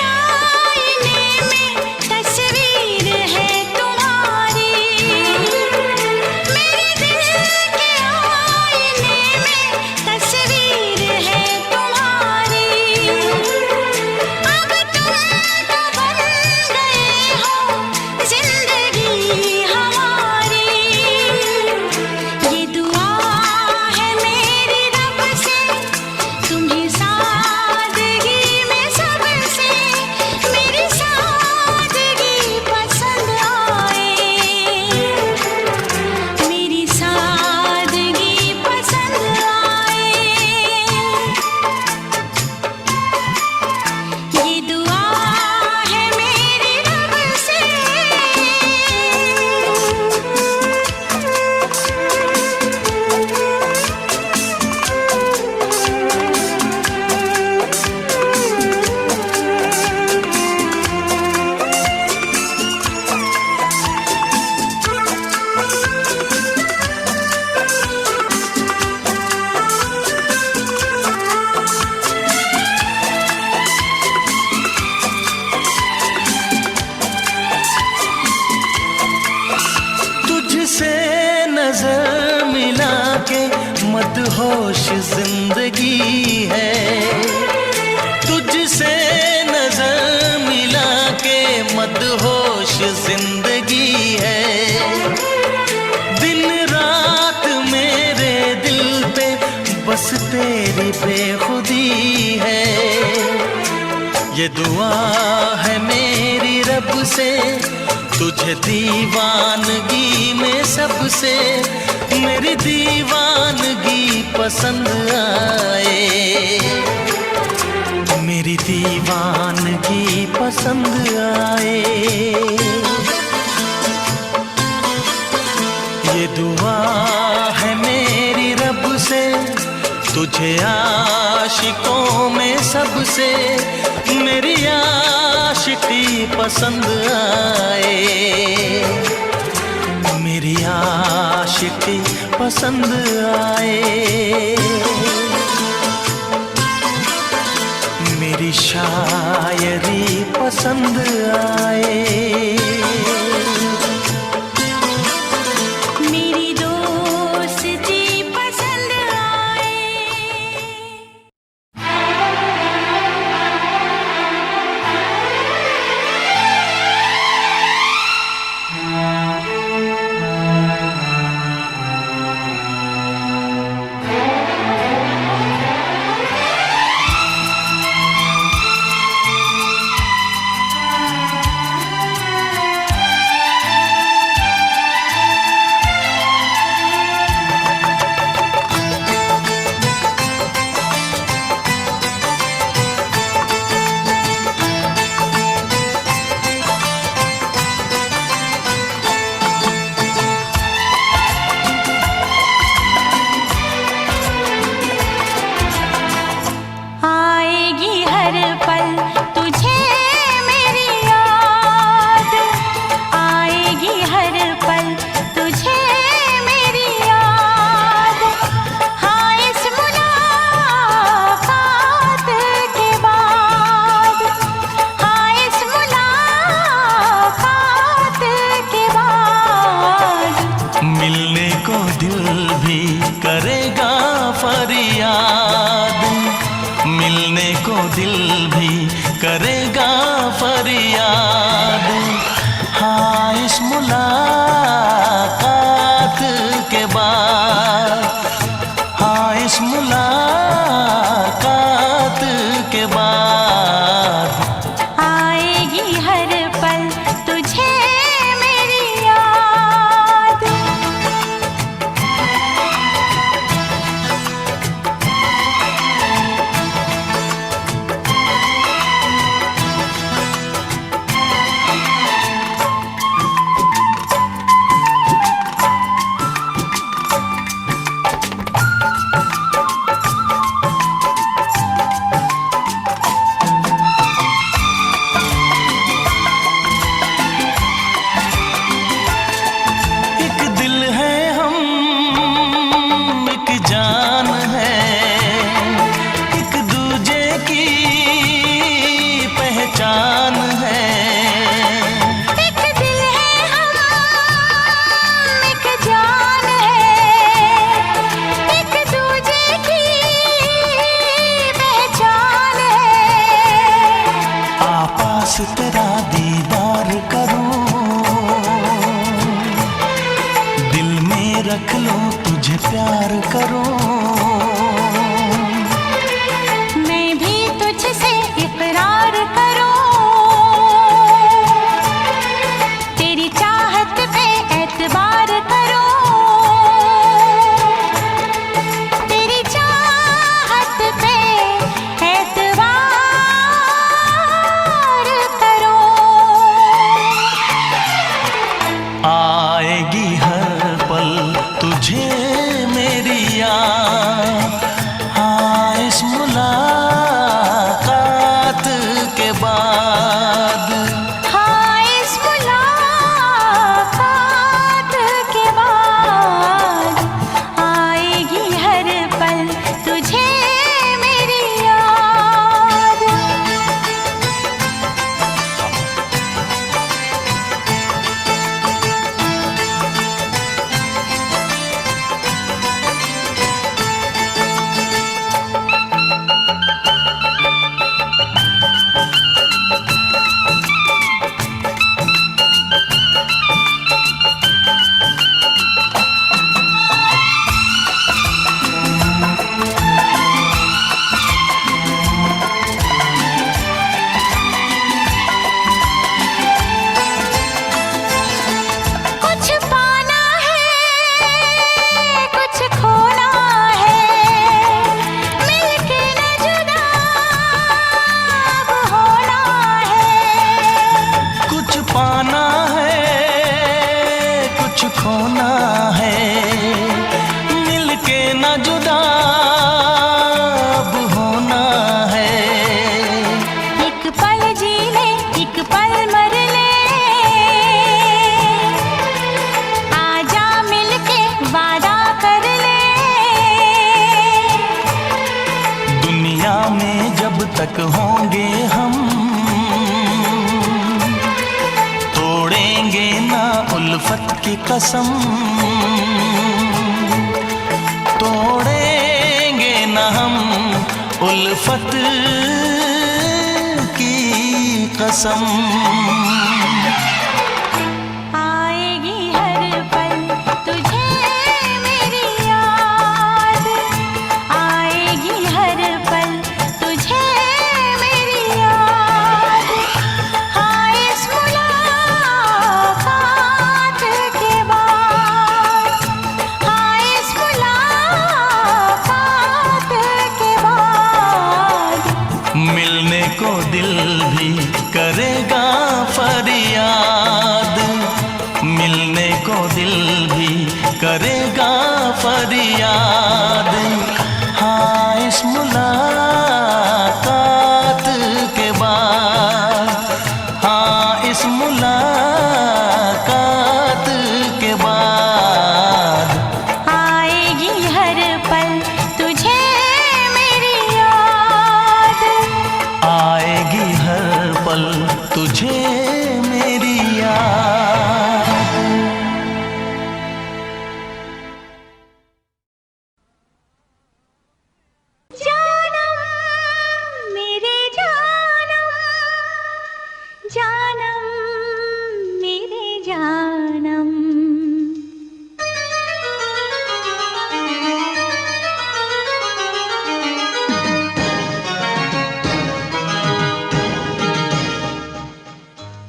Speaker 1: मदहोश जिंदगी है, तुझसे नजर मिला के मदहोश जिंदगी है। दिन रात मेरे दिल पे बस तेरी बेखुदी है। ये दुआ है मेरी रब से, तुझे दीवानगी में सबसे मेरी दीवानगी पसंद आए, मेरी दीवानगी पसंद आए। ये दुआ है मेरी रब से, तुझे आशिकों में सबसे मेरी आशिकी पसंद आए, मेरी आशिकी पसंद आए। मेरी शायरी पसंद आए।
Speaker 2: मेरी दोस्ती पसंद आए।
Speaker 1: करेगा फरियाद। हाँ, इस मुलाकात के बाद, हाँ इस मुलाकात के बाद
Speaker 2: आएगी हर पल तुझे मेरी याद।
Speaker 1: तेरा दीदार करूं, दिल में रख लूं, तुझे प्यार करूं।
Speaker 2: मैं भी तुझसे इकरार करूं, तेरी चाहत पे एतबार करूं, तेरी चाहत पे
Speaker 1: आएगी हर पल तुझे मेरी याद। मोहब्बत की कसम तोड़ेंगे न हम उल्फत की कसम।
Speaker 2: आएगी हर पल तुझे मेरी याद, आएगी हर पल तुझे मेरी याद। हाँ इस मुलाकात के बाद, हाँ इस मुलाकात के बाद
Speaker 1: मिलने को दिल भी करेगा फरियाद, मिलने को दिल भी करेगा फरियाद। हाँ इस मुलाकात के बाद, हाँ इस मुलाकात के बाद
Speaker 2: आएगी हर पल तुझे मेरी याद,
Speaker 1: आएगी हर पल तुझे मेरी याद।
Speaker 2: जानम मेरे जानम, जानम मेरे जानम।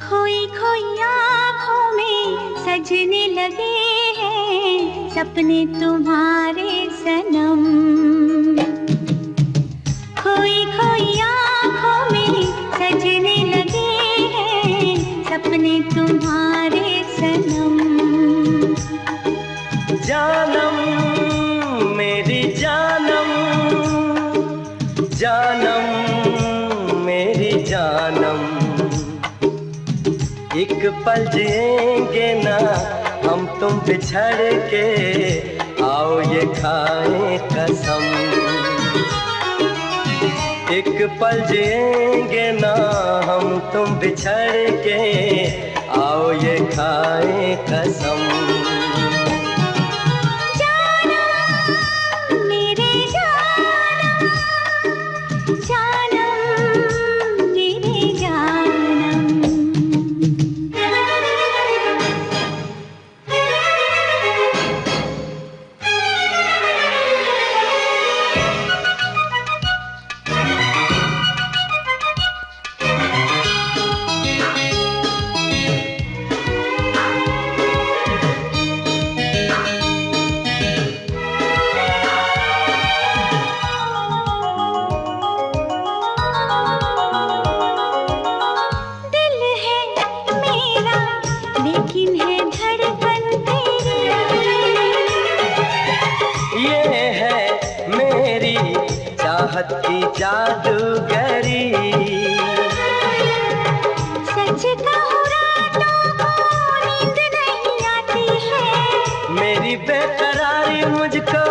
Speaker 2: खोई खोई आँखों में सजने लगे हैं सपने तुम्हारे सनम। खोई खोई आँखों में सजने लगे हैं सपने तुम्हारे सनम।
Speaker 4: जानम मेरी जानम, जानम मेरी जानम। एक पल जिएंगे ना हम तुम बिछड़ के, आओ ये खाएं कसम। एक पल जिएंगे ना हम तुम बिछड़ के, आओ ये खाएं कसम।
Speaker 2: जानम मेरे जानम, जानम मेरे जानम। दिल है मेरा लेकिन है धड़कन तेरी,
Speaker 4: ये है मेरी चाहत की जादूगरी।
Speaker 2: सच कहूँ रातों को नींद नहीं आती है,
Speaker 4: मेरी बेकरारी मुझको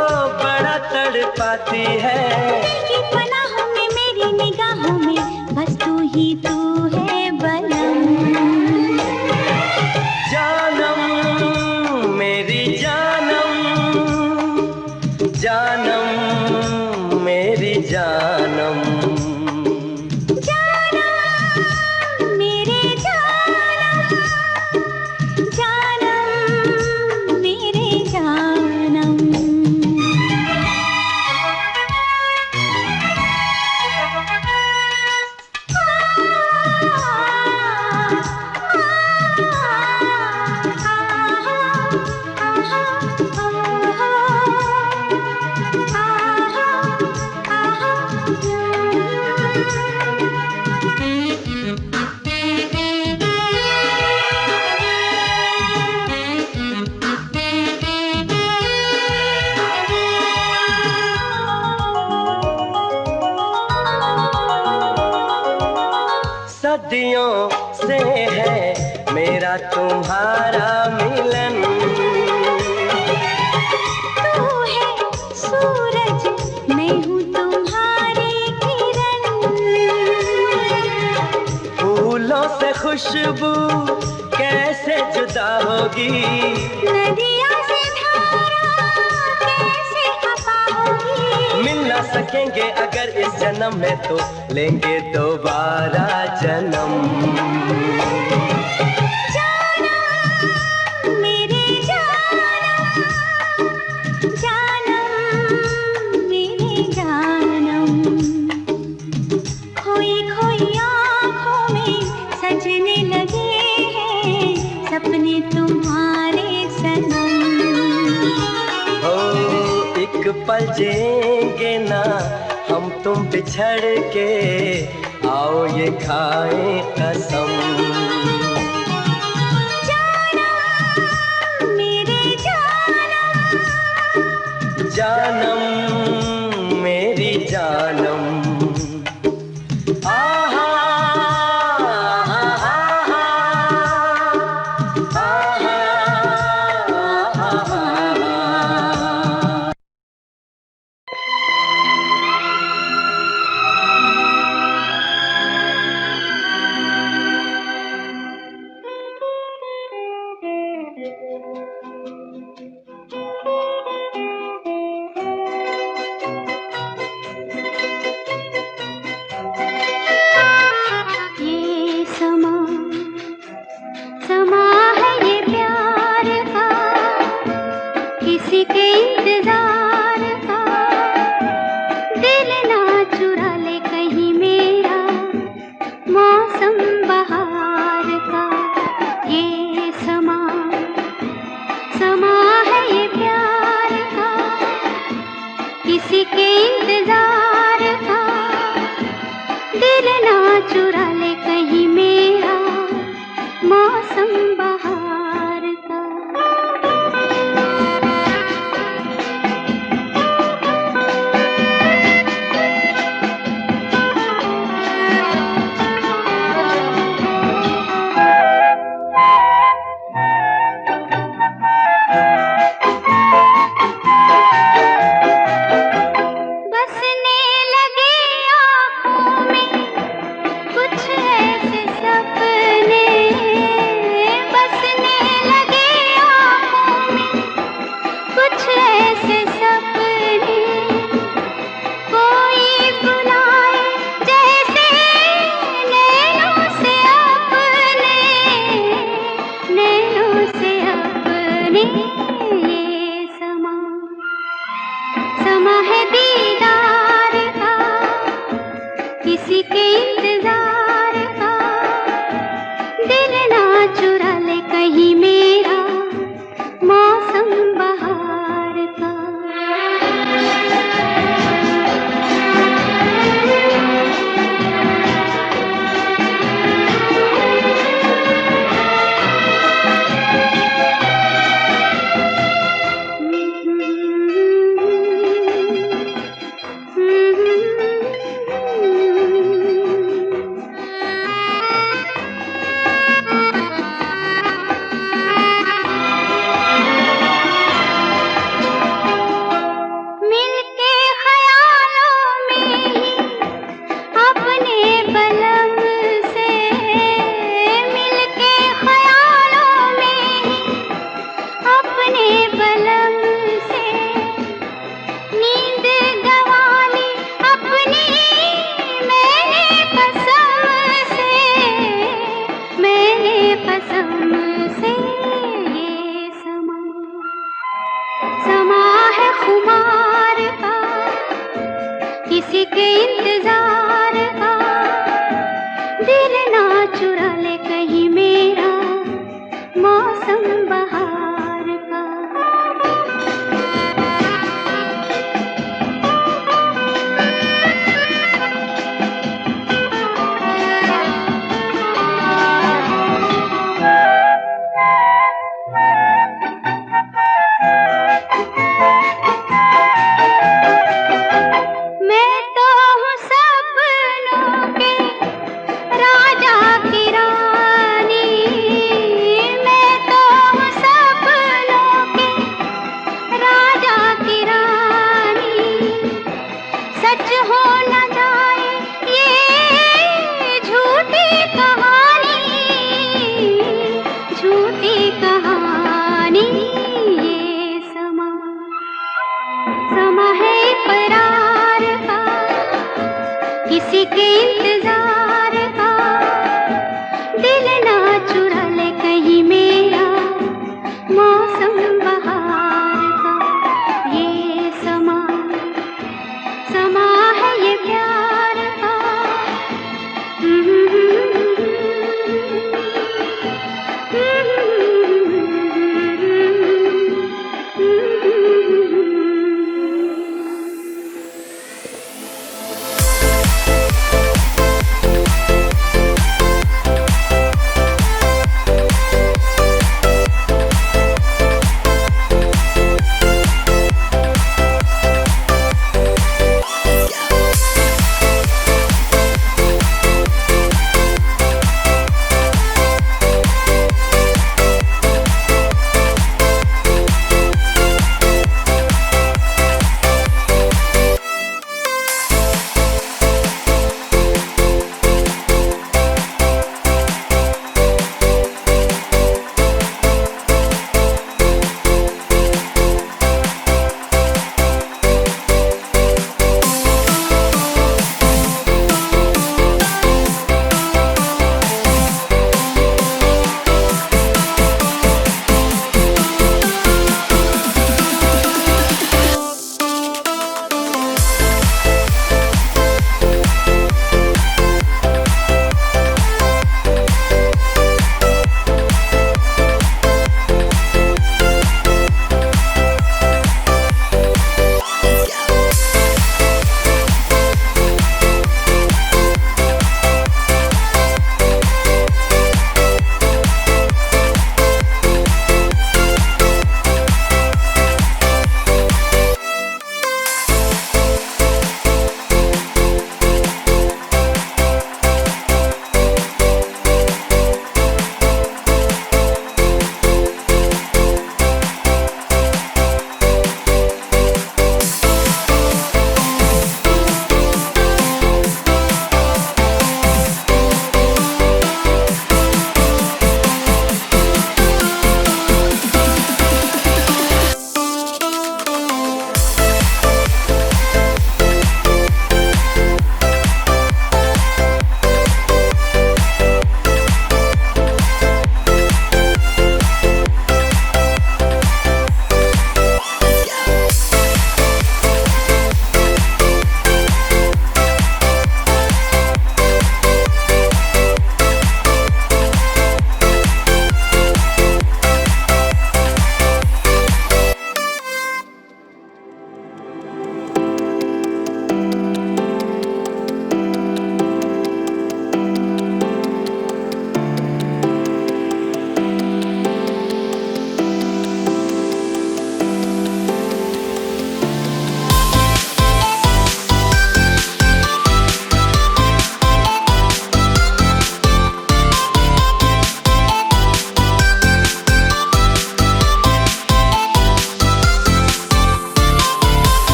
Speaker 4: बड़ा तड़पाती है।
Speaker 2: दिल की पनाहों में मेरी निगाहों में बस तू ही तू है बलम।
Speaker 4: जानम मेरी जानम, जानम मेरी जानम।
Speaker 2: जानम मेरे जानम, जानम मेरे जानम।
Speaker 4: सदियों से है मेरा तुम्हारा मिलन।
Speaker 2: तू है सूरज मैं हूँ तुम्हारी किरण,
Speaker 4: फूलों से खुशबू कैसे जुदा होगी।
Speaker 2: नदियों से धारा कैसे खफा होगी।
Speaker 4: मिल ना सकेंगे अगर इस जन्म में तो लेंगे दोबारा जन्म।
Speaker 2: जानम मेरे जानम, जानम मेरे जानम, खोई खोई आँखों में सजने लगे हैं सपने तुम्हारे सनम।
Speaker 4: ओ एक पल जिएंगे ना हम तुम बिछड़ के, आओ ये खाएं कसम।
Speaker 2: जानम मेरे जानम,
Speaker 4: जानम मेरी जानम। आहा आहा आहा आहा।
Speaker 2: ये समा समा है ये प्यार का, किसी के इंतजार का। दिल ना चुरा ले कहीं मेरा मौसम बहार का। ये समा समा है ये प्यार का, किसी के इंतजार का। दिल ना चुरा ले कहीं मेरा मौसम बहार का। बसने लगे आँखों में कुछ ऐसे सपने, बसने लगे आँखों में कुछ ऐसे सपने। कोई बुलाए जैसे नैनों से अपने, नैनों से अपने। ये समा समा है दीदार का, किसी के इंतजार का। दिल ना चुरा ले कहीं मेरा मौसम बहार का। मिलके ख्यालों में ही अपने बलम से, मिलके ख्यालों में ही अपने बलम से। नींद गंवा ली अपनी मैंने कसम से, मैंने कसम से। ये समा समा है खुमार का, किसी के इंतजार का। दिल ना चुरा ले कहीं मेरा मौसम बहार